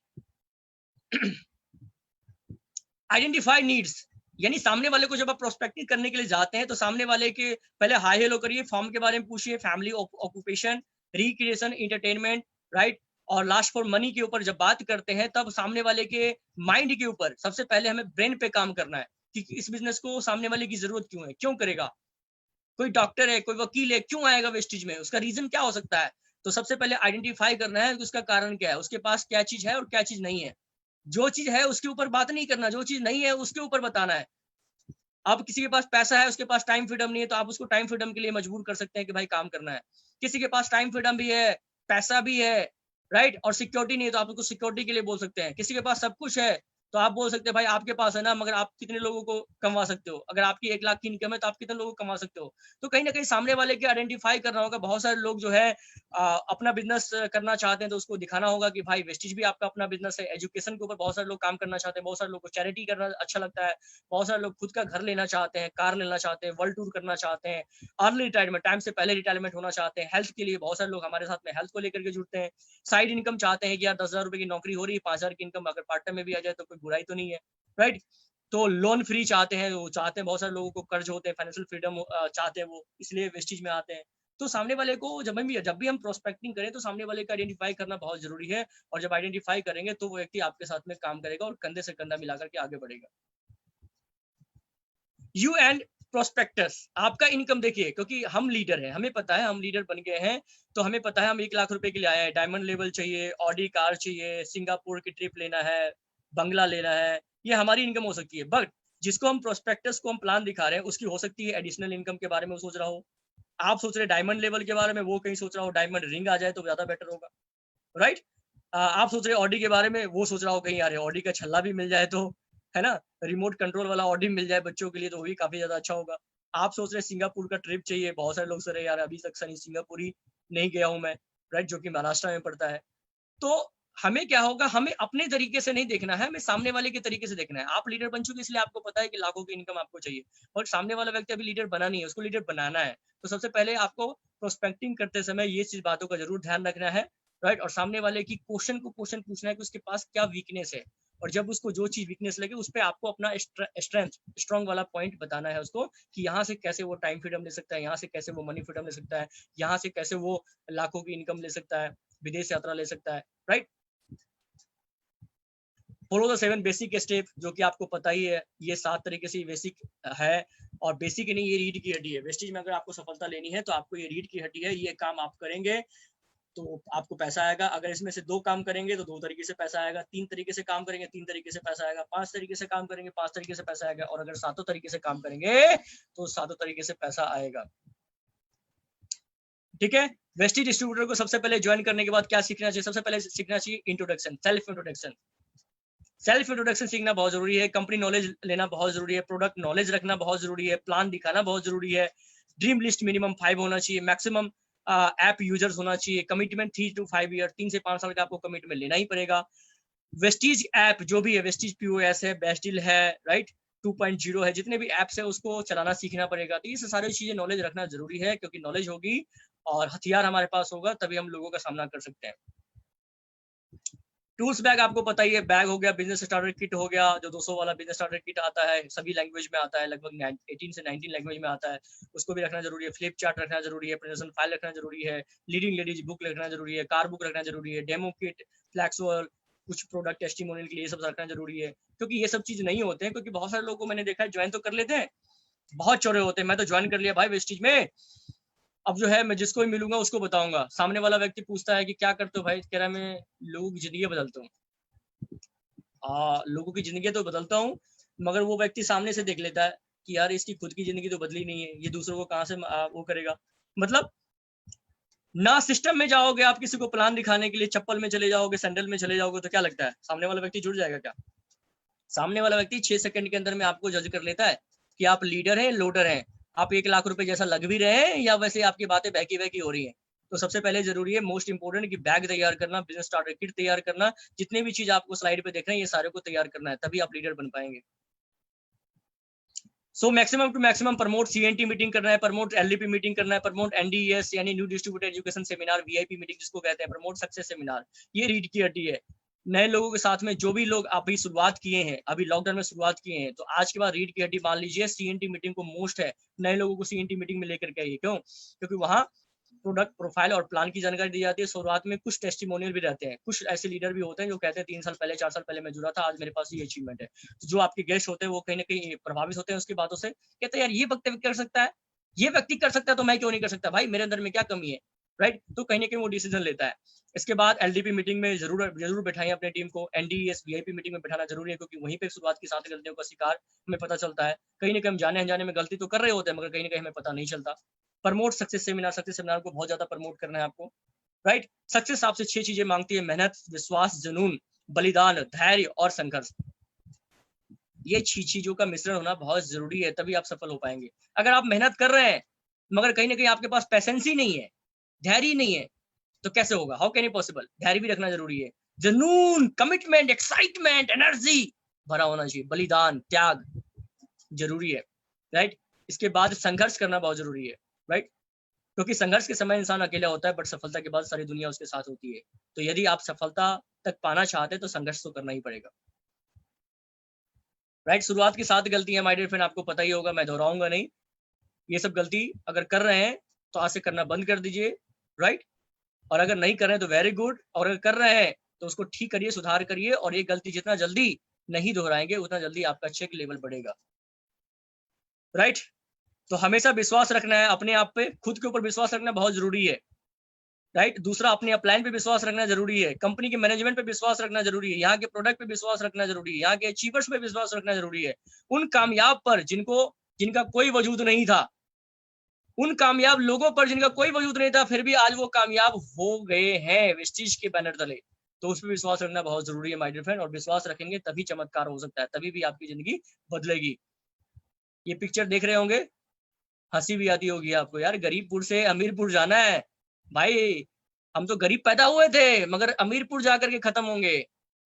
आइडेंटिफाई नीड्स, यानी सामने वाले को जब आप प्रोस्पेक्टिंग करने के लिए जाते हैं तो सामने वाले के पहले हाई हेलो करिए, फॉर्म के बारे में पूछिए, family, occupation, recreation, entertainment, right. और लास्ट फॉर मनी के ऊपर जब बात करते हैं तब सामने वाले के माइंड के ऊपर सबसे पहले हमें ब्रेन पे काम करना है कि इस बिजनेस को सामने वाले की जरूरत क्यों है, क्यों करेगा। कोई डॉक्टर है, कोई वकील है, क्यों आएगा वेस्टेज में, उसका रीजन क्या हो सकता है। तो सबसे पहले आइडेंटिफाई करना है कि उसका कारण क्या है, उसके पास क्या चीज है और क्या चीज नहीं है। जो चीज है उसके ऊपर बात नहीं करना, जो चीज नहीं है उसके ऊपर बताना है। अब किसी के पास पैसा है, उसके पास टाइम फ्रीडम नहीं है, तो आप उसको टाइम फ्रीडम के लिए मजबूर कर सकते हैं कि भाई काम करना है। किसी के पास टाइम फ्रीडम भी है, पैसा भी है, राइट, और सिक्योरिटी नहीं है, तो आप उसको सिक्योरिटी के लिए बोल सकते हैं। किसी के पास सब कुछ है तो आप बोल सकते हैं भाई आपके पास है ना, मगर आप कितने लोगों को कमा सकते हो। अगर आपकी 1 लाख की इनकम है तो आप कितने लोगों को कमा सकते हो। तो कहीं ना कहीं सामने वाले के आइडेंटिफाई करना होगा। बहुत सारे लोग जो है अपना बिजनेस करना चाहते हैं तो उसको दिखाना होगा कि भाई वेस्टेज भी आपका अपना बिजनेस है। एजुकेशन के ऊपर बहुत सारे लोग काम करना चाहते हैं, बहुत सारे लोग को चैरिटी करना अच्छा लगता है, बहुत सारे लोग खुद का घर लेना चाहते हैं, कार लेना चाहते हैं, वर्ल्ड टूर करना चाहते हैं, अर्ली रिटायरमेंट, टाइम से पहले रिटायरमेंट होना चाहते हैं। हेल्थ के लिए बहुत सारे लोग हमारे साथ में हेल्थ को लेकर के जुड़ते हैं। साइड इनकम चाहते हैं कि यार 10,000 रुपए की नौकरी हो रही है, 5,000 की इनकम अगर पार्ट टाइम में भी आ जाए तो कोई बुराई तो नहीं है, राइट। तो लोन फ्री चाहते हैं, वो चाहते हैं, बहुत सारे लोगों को कर्ज होते हैं, फाइनेंशियल फ्रीडम चाहते हैं वो, इसलिए वेस्टेज में आते हैं। तो सामने वाले को जब भी हम प्रोस्पेक्टिंग करें तो सामने वाले का आइडेंटिफाई करना बहुत जरूरी है। और जब आइडेंटिफाई करेंगे तो वो व्यक्ति आपके साथ में काम करेगा और कंधे से कंधा मिलाकर के आगे बढ़ेगा। यू एंड प्रोस्पेक्टस, आपका इनकम देखिए, क्योंकि हम लीडर हैं, हमें पता है हम लीडर बन गए हैं, तो हमें पता है हम 1 लाख रुपए के लिए आए हैं। डायमंड लेवल चाहिए, ऑडी कार चाहिए, सिंगापुर की ट्रिप लेना है, बंगला लेना है, ये हमारी इनकम हो सकती है। बट जिसको हम प्रोस्पेक्टस को हम प्लान दिखा रहे हैं उसकी हो सकती है एडिशनल इनकम के बारे में वो सोच रहा हो। आप सोच रहे डायमंड लेवल के बारे में, वो कहीं सोच रहा हो डायमंड रिंग आ जाए तो ज्यादा बेटर होगा, राइट। आप सोच रहे ऑडी के बारे में, वो सोच रहा हो कहीं यार ऑडी का छल्ला भी मिल जाए तो, है ना, रिमोट कंट्रोल वाला ऑडी मिल जाए बच्चों के लिए तो वो भी काफी ज्यादा अच्छा होगा। आप सोच रहे सिंगापुर का ट्रिप चाहिए, बहुत सारे लोग सोच रहे यार अभी तक सनी सिंगापुर ही नहीं गया हूं मैं, राइट, जो कि महाराष्ट्र में पड़ता है। तो हमें क्या होगा, हमें अपने तरीके से नहीं देखना है, हमें सामने वाले के तरीके से देखना है। आप लीडर बन चुके इसलिए आपको पता है कि लाखों की इनकम आपको चाहिए, और सामने वाला व्यक्ति अभी लीडर बना नहीं है, उसको लीडर बनाना है। तो सबसे पहले आपको प्रोस्पेक्टिंग करते समय ये चीज बातों का जरूर ध्यान रखना है, राइट। और सामने वाले की क्वेश्चन पूछना है कि उसके पास क्या वीकनेस है, और जब उसको जो चीज वीकनेस लगे उस पर आपको अपना स्ट्रॉन्ग वाला पॉइंट बताना है उसको, कि यहाँ से कैसे वो टाइम फ्रीडम ले सकता है, यहाँ से कैसे वो मनी फ्रीडम ले सकता है, यहाँ से कैसे वो लाखों की इनकम ले सकता है, विदेश यात्रा ले सकता है, right. Follow the 7 basic step, जो कि आपको पता ही है, ये 7 तरीके से बेसिक है। और बेसिक नहीं, ये रीढ़ की हड्डी है। वेस्टेज में अगर आपको सफलता लेनी है तो आपको ये रीढ़ की हड्डी है, ये काम आप करेंगे तो आपको पैसा आएगा। अगर इसमें से 2 काम करेंगे तो 2 तरीके से पैसा आएगा, 3 तरीके से काम करेंगे 3 तरीके से पैसा आएगा, 5 तरीके से काम करेंगे 5 तरीके से पैसा आएगा, और अगर 7 तरीके से काम करेंगे तो 7 तरीके से पैसा आएगा, ठीक है। वेस्टेज डिस्ट्रीब्यूटर को सबसे पहले ज्वाइन करने के बाद क्या सीखना चाहिए, सबसे पहले सीखना चाहिए introduction, self introduction. Self introduction सीखना बहुत जरूरी है, कंपनी नॉलेज लेना बहुत जरूरी है, प्रोडक्ट नॉलेज रखना बहुत जरूरी है, प्लान दिखाना बहुत जरूरी है, ड्रीम लिस्ट मिनिमम 5 होना चाहिए, मैक्सिमम ऐप यूजर्स होना चाहिए, कमिटमेंट 3 to 5 ईयर, 3 से 5 साल का आपको कमिटमेंट लेना ही पड़ेगा। वेस्टीज ऐप जो भी है, वेस्टीज POS है, बेस्ट डील है, राइट, 2.0 है, जितने भी ऐप्स है उसको चलाना सीखना पड़ेगा। तो ये सारी चीजें नॉलेज रखना जरूरी है, क्योंकि नॉलेज होगी और हथियार हमारे पास होगा तभी हम लोगों का सामना कर सकते हैं। टूल्स बैग आपको पता ही है, बैग हो गया, बिजनेस स्टार्टर किट हो गया, जो 200 वाला बिजनेस स्टार्टर किट आता है, सभी लैंग्वेज में आता है, लगभग 18 से 19 लैंग्वेज में आता है, उसको भी रखना जरूरी है। फ्लिप चार्ट रखना जरूरी है, प्रेजेंटेशन फाइल रखना जरूरी है, लीडिंग लेडीज बुक रखना जरूरी है, कार बुक रखना जरूरी है, डेमो किट, फ्लैक्सवर्ल, कुछ प्रोडक्ट टेस्टिमोनियल के लिए सब रखना जरूरी है। क्योंकि ये सब चीज नहीं होते हैं, क्योंकि बहुत सारे लोगों को मैंने देखा है ज्वाइन तो कर लेते हैं, बहुत चौड़े होते हैं, मैं तो ज्वाइन कर लिया भाई वेस्टेज में, अब जो है मैं जिसको भी मिलूंगा उसको बताऊंगा। सामने वाला व्यक्ति पूछता है कि क्या करते हो भाई, कह रहा है मैं लोगों की जिंदगी बदलता हूँ। लोगों की जिंदगी तो बदलता हूँ, मगर वो व्यक्ति सामने से देख लेता है कि यार इसकी खुद की जिंदगी तो बदली नहीं है, ये दूसरों को कहाँ से वो करेगा। मतलब ना सिस्टम में जाओगे आप किसी को प्लान दिखाने के लिए, चप्पल में चले जाओगे, सैंडल में चले जाओगे, तो क्या लगता है सामने वाला व्यक्ति जुड़ जाएगा क्या? सामने वाला व्यक्ति 6 सेकंड के अंदर में आपको जज कर लेता है कि आप लीडर हैं, लोडर हैं, आप 1 लाख रुपए जैसा लग भी रहे हैं या वैसे आपकी बातें बहकी बहकी हो रही हैं। तो सबसे पहले जरूरी है, मोस्ट इंपोर्टेंट, कि बैग तैयार करना, बिजनेस स्टार्टर किट तैयार करना, जितने भी चीज आपको स्लाइड पे देख रहे हैं ये सारे को तैयार करना है, तभी आप लीडर बन पाएंगे। So maximum to maximum promote CNT meeting करना है, प्रमोट LDP मीटिंग करना है, प्रमोट NDES यानी new distributor education seminar, VIP meeting जिसको कहते हैं, प्रमोट सक्सेस सेमिनार। ये रीड की हड्डी है। नए लोगों के साथ में जो भी लोग अभी शुरुआत किए हैं, अभी लॉकडाउन में शुरुआत किए हैं, तो आज के बाद रीड की हड्डी मान लीजिए, CNT मीटिंग को मोस्ट है। नए लोगों को CNT मीटिंग में लेकर के आइए। क्यों? क्योंकि वहाँ प्रोडक्ट प्रोफाइल और प्लान की जानकारी दी जाती है। शुरुआत में कुछ टेस्टिमोनियल भी रहते हैं, कुछ ऐसे लीडर भी होते हैं जो कहते हैं 3 साल पहले 4 साल पहले मैं जुड़ा था, आज मेरे पास ये अचीवमेंट है। तो जो आपके गेस्ट होते हैं वो कहीं ना कहीं प्रभावित होते हैं उसकी बातों से, कहते हैं यार ये व्यक्ति कर सकता है, ये व्यक्ति कर सकता है, तो मैं क्यों नहीं कर सकता भाई, मेरे अंदर में क्या कमी है, राइट? तो कहीं ना कहीं वो डिसीजन लेता है। इसके बाद LDP मीटिंग में जरूर बैठाएं अपने टीम को। NDES VIP मीटिंग में बैठाना जरूरी है, क्योंकि वहीं पे शुरुआत की 7 गलतियों का शिकार हमें पता चलता है। कहीं ना कहीं हम जाने अनजाने में गलती तो कर रहे होते हैं, मगर कहीं ना कहीं हमें पता नहीं चलता। प्रमोट सक्सेस सेमिनार को बहुत ज्यादा प्रमोट करना है आपको, राइट? सक्सेस आपसे 6 चीजें मांगती है: मेहनत, विश्वास, जुनून, बलिदान, धैर्य और संघर्ष। ये 6 चीजों का मिश्रण होना बहुत जरूरी है, तभी आप सफल हो पाएंगे। अगर आप मेहनत कर रहे हैं मगर कहीं ना कहीं आपके पास पैसेंस ही नहीं है, धैर्य नहीं है, तो कैसे होगा? How can it possible? धैर्य भी रखना जरूरी है, जुनून, कमिटमेंट, एक्साइटमेंट, एनर्जी भरा होना चाहिए, बलिदान, त्याग जरूरी है, राइट? इसके बाद संघर्ष करना बहुत जरूरी है, राइट? क्योंकि संघर्ष के समय इंसान अकेला होता है, बट सफलता के बाद सारी दुनिया उसके साथ होती है। तो यदि आप सफलता तक पाना चाहते हैं तो संघर्ष तो करना ही पड़ेगा, राइट? शुरुआत की 7 गलतियां माय डियर फ्रेंड आपको पता ही होगा, मैं दोहराऊंगा नहीं। ये सब गलती अगर कर रहे हैं तो आज से करना बंद कर दीजिए, राइट? और अगर नहीं कर रहे हैं तो वेरी गुड, और अगर कर रहे हैं तो उसको ठीक करिए, सुधार करिए, और ये गलती जितना जल्दी नहीं दोहराएंगे उतना जल्दी आपका चेक लेवल बढ़ेगा, राइट? तो हमेशा विश्वास रखना है अपने आप पे, खुद के ऊपर विश्वास रखना बहुत जरूरी है, राइट? दूसरा, अपने अपलाइन पे विश्वास रखना जरूरी है, कंपनी के मैनेजमेंट पे विश्वास रखना जरूरी है, यहाँ के प्रोडक्ट पे विश्वास रखना जरूरी है, यहाँ के अचीवर्स पे विश्वास रखना जरूरी है, उन कामयाब पर जिनका कोई वजूद नहीं था, उन कामयाब लोगों पर जिनका कोई वजूद नहीं था, फिर भी आज वो कामयाब हो गए हैं वेस्टीज के बैनर तले। तो उस पर विश्वास रखना बहुत जरूरी है माय डियर फ्रेंड, और विश्वास रखेंगे तभी चमत्कार हो सकता है, तभी भी आपकी जिंदगी बदलेगी। ये पिक्चर देख रहे होंगे, हंसी भी आती होगी आपको, यार गरीबपुर से अमीरपुर जाना है भाई, हम तो गरीब पैदा हुए थे मगर अमीरपुर जाकर के खत्म होंगे,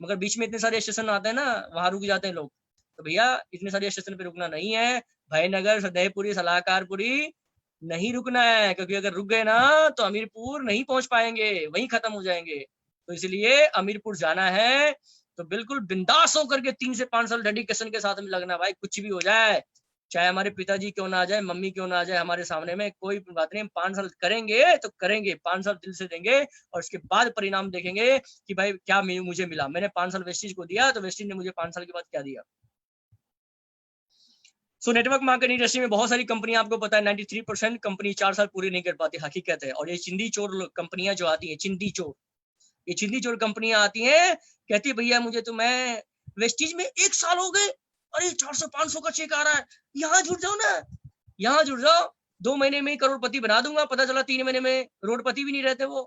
मगर बीच में इतने सारे स्टेशन आते हैं ना, वहां रुक जाते हैं लोग। तो भैया इतने सारे स्टेशन पे रुकना नहीं है, भाईनगर, सदैपुरी, सलाहकारपुरी नहीं रुकना है, क्योंकि अगर रुक गए ना तो अमीरपुर नहीं पहुंच पाएंगे, वहीं खत्म हो जाएंगे। तो इसलिए अमीरपुर जाना है तो बिल्कुल बिंदास होकर के 3 से 5 साल डेडिकेशन के साथ में लगना भाई, कुछ भी हो जाए, चाहे हमारे पिताजी क्यों ना आ जाए, मम्मी क्यों ना आ जाए हमारे सामने में, कोई बात नहीं, 5 साल करेंगे तो करेंगे, 5 साल दिल से देंगे, और उसके बाद परिणाम देखेंगे कि भाई क्या मुझे मिला। मैंने 5 साल वेस्टीज को दिया तो वेस्टीज ने मुझे 5 साल के बाद क्या दिया। सो नेटवर्क मार्केटिंग इंडस्ट्री में बहुत सारी कंपनियां, आपको पता है 93% कंपनी 4 साल पूरी नहीं कर पाती, हकीकत है। और ये चिंदी चोर कंपनियां जो आती हैं, चिंदी चोर, ये चिंदी चोर कंपनियां आती हैं, कहती है भैया मुझे तो मैं वेस्टीज में 1 साल हो गए, अरे 400-500 का चेक आ रहा है, यहाँ जुड़ जाओ ना, यहाँ जुड़ जाओ, 2 महीने में करोड़पति बना दूंगा। पता चला 3 महीने में करोड़पति भी नहीं रहते वो,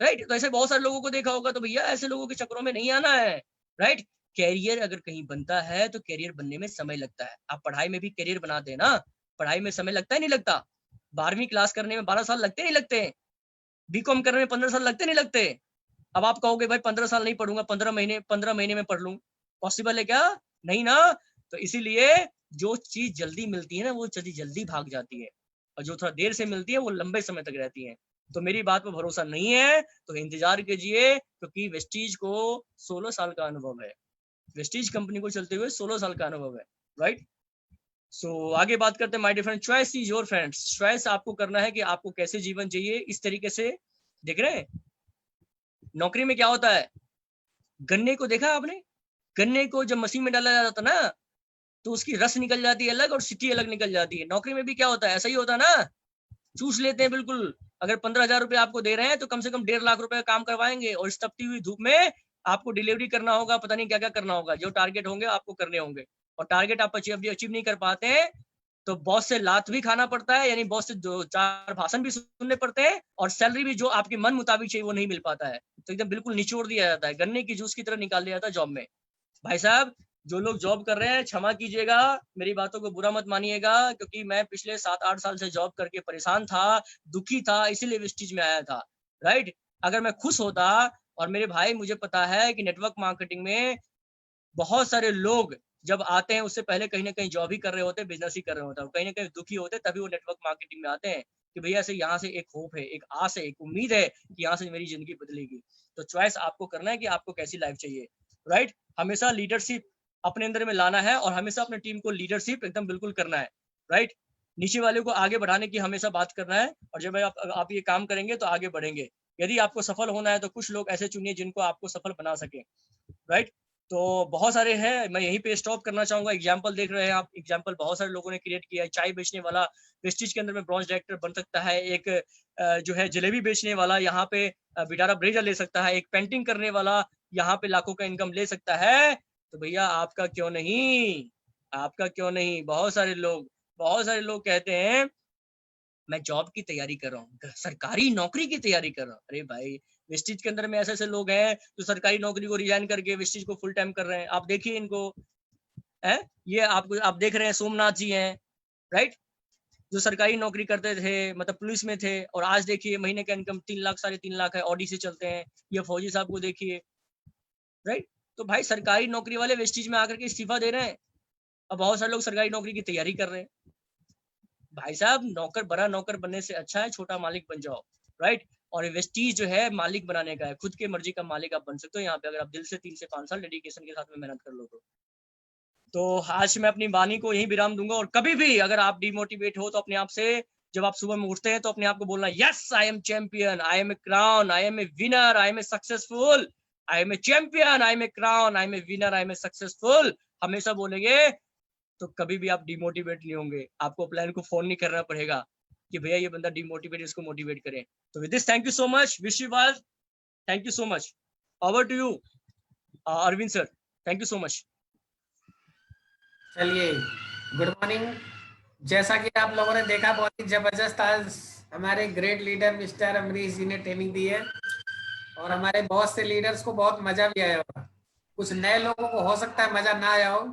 राइट? तो ऐसे बहुत सारे लोगों को देखा होगा। तो भैया ऐसे लोगों के चक्करों में नहीं आना है, राइट? कैरियर अगर कहीं बनता है तो कैरियर बनने में समय लगता है। आप पढ़ाई में भी कैरियर बनाते हैं ना, पढ़ाई में समय लगता है नहीं लगता? 12वीं क्लास करने में 12 साल लगते नहीं लगते? बीकॉम करने में 15 साल लगते नहीं लगते? अब आप कहोगे भाई 15 साल नहीं पढ़ूंगा, 15 महीने में पढ़ लूं, पॉसिबल है क्या? नहीं ना। तो इसीलिए जो चीज जल्दी मिलती है ना वो जल्दी भाग जाती है, और जो थोड़ा देर से मिलती है वो लंबे समय तक रहती है। तो मेरी बात पर भरोसा नहीं है तो इंतजार कीजिए, क्योंकि वेस्टीज को 16 साल का अनुभव है, वेस्टीज कंपनी को चलते हुए 16 साल का अनुभव है, राइट? सो आगे बात करते हैं my different, choice is your friends. Choice आपको करना है कि आपको कैसे जीवन चाहिए। इस तरीके से देख रहे हैं, नौकरी में क्या होता है, गन्ने को देखा आपने, गन्ने को जब मशीन में डाला जाता ना तो उसकी रस निकल जाती है अलग और सिटी अलग निकल जाती है। नौकरी में भी क्या होता है, ऐसा ही होता है ना, चूस लेते हैं बिल्कुल। अगर 15,000 रुपए आपको दे रहे हैं तो कम से कम 1.5 लाख रुपए का काम करवाएंगे, और इस तपती हुई धूप में आपको डिलीवरी करना होगा, पता नहीं क्या क्या करना होगा, जो टारगेट होंगे आपको करने होंगे, और टारगेट आप अचीव नहीं कर पाते हैं तो बॉस से लात भी खाना पड़ता है, यानी बॉस से 2-4 भाषण भी सुनने पड़ते हैं, और सैलरी भी जो आपके मन मुताबिक चाहिए वो नहीं मिल पाता है, तो एकदम बिल्कुल निचोड़ दिया जाता है, गन्ने की जूस की तरह निकाल दिया जाता है जॉब में। भाई साहब जो लोग जॉब कर रहे हैं क्षमा कीजिएगा, मेरी बातों को बुरा मत मानिएगा, क्योंकि मैं पिछले 7-8 साल से जॉब करके परेशान था, दुखी था, इसीलिए वेस्टीज में आया था, राइट? अगर मैं खुश होता, और मेरे भाई मुझे पता है कि नेटवर्क मार्केटिंग में बहुत सारे लोग जब आते हैं उससे पहले कहीं ना कहीं जॉब ही कर रहे होते हैं, बिजनेस ही कर रहे होते हैं, कहीं ना कहीं दुखी होते हैं, तभी वो नेटवर्क मार्केटिंग में आते हैं कि भैया से यहाँ से एक होप है, एक आस है, एक उम्मीद है कि यहाँ से मेरी जिंदगी बदलेगी। तो चॉइस आपको करना है कि आपको कैसी लाइफ चाहिए, राइट? हमेशा लीडरशिप अपने अंदर में लाना है और हमेशा अपने टीम को लीडरशिप एकदम बिल्कुल करना है, राइट? नीचे वाले को आगे बढ़ाने की हमेशा बात करना है, और जब आप ये काम करेंगे तो आगे बढ़ेंगे। यदि आपको सफल होना है तो कुछ लोग ऐसे चुनिए जिनको आपको सफल बना सके, राइट? तो बहुत सारे हैं, मैं यहीं पे स्टॉप करना चाहूंगा। एग्जाम्पल देख रहे हैं आप, एग्जाम्पल बहुत सारे लोगों ने क्रिएट किया है। चाय बेचने वाला वेस्टिज के अंदर में ब्रॉन्ज डायरेक्टर बन सकता है, एक जो है जलेबी बेचने वाला यहाँ पे बिटारा ब्रेजा ले सकता है, एक पेंटिंग करने वाला यहाँ पे लाखों का इनकम ले सकता है। तो भैया आपका क्यों नहीं, आपका क्यों नहीं? बहुत सारे लोग कहते हैं मैं जॉब की तैयारी कर रहा हूँ, सरकारी नौकरी की तैयारी कर रहा हूँ। अरे भाई, वेस्टिज के अंदर में ऐसे लोग हैं जो सरकारी नौकरी को रिजाइन करके वेस्टिज को फुल टाइम कर रहे हैं। आप देखिए इनको, है ये आप देख रहे हैं, सोमनाथ जी हैं, राइट? जो सरकारी नौकरी करते थे, मतलब पुलिस में थे, और आज देखिए महीने का इनकम 3 लाख 3.5 लाख है, ऑडी से चलते हैं। ये फौजी साहब को देखिए, राइट? तो भाई सरकारी नौकरी वाले वेस्टिज में आकर के इस्तीफा दे रहे हैं, अब बहुत सारे लोग सरकारी नौकरी की तैयारी कर रहे हैं। भाई साहब, नौकर बड़ा नौकर बनने से अच्छा है छोटा मालिक बन जाओ, राइट? और वेस्टीज जो है मालिक बनाने का है, खुद के मर्जी का मालिक आप बन सकते हो यहाँ पे, अगर आप दिल से 3 से 5 साल डेडिकेशन के साथ में मेहनत कर लो तो आज मैं अपनी वाणी को यही विराम दूंगा। और कभी भी अगर आप डिमोटिवेट हो तो अपने आप से, जब आप सुबह में उठते हैं तो अपने आप को बोलना, yes I am champion, I am a crown, I am a winner, I am a successful, I am a champion, I am a crown, I am a winner, I am a successful. हमेशा बोलेंगे तो कभी भी आप demotivate नहीं होंगे। आपको plan को फोन नहीं करना पड़ेगा कि भैया ये बंदा डिमोटिवेट, इसको मोटिवेट करें। तो with this, thank you so much, wish you all, thank you so much. Over to you Arvind sir, thank you so much. चलिए, गुड मॉर्निंग। जैसा कि आप लोगों ने देखा, बहुत ही जबरदस्त आज हमारे ग्रेट लीडर मिस्टर अमरीश जी ने ट्रेनिंग दी है, और हमारे बहुत से लीडर्स को बहुत मजा भी आया होगा। कुछ नए लोगों को हो सकता है मजा ना आया हो,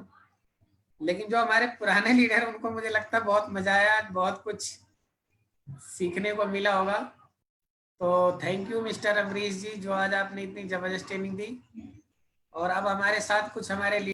लेकिन जो हमारे पुराने लीडर उनको मुझे लगता है बहुत मजा आया, बहुत कुछ सीखने को मिला होगा। तो थैंक यू मिस्टर अमरीश जी, जो आज आपने इतनी जबरदस्त ट्रेनिंग दी। और अब हमारे साथ कुछ हमारे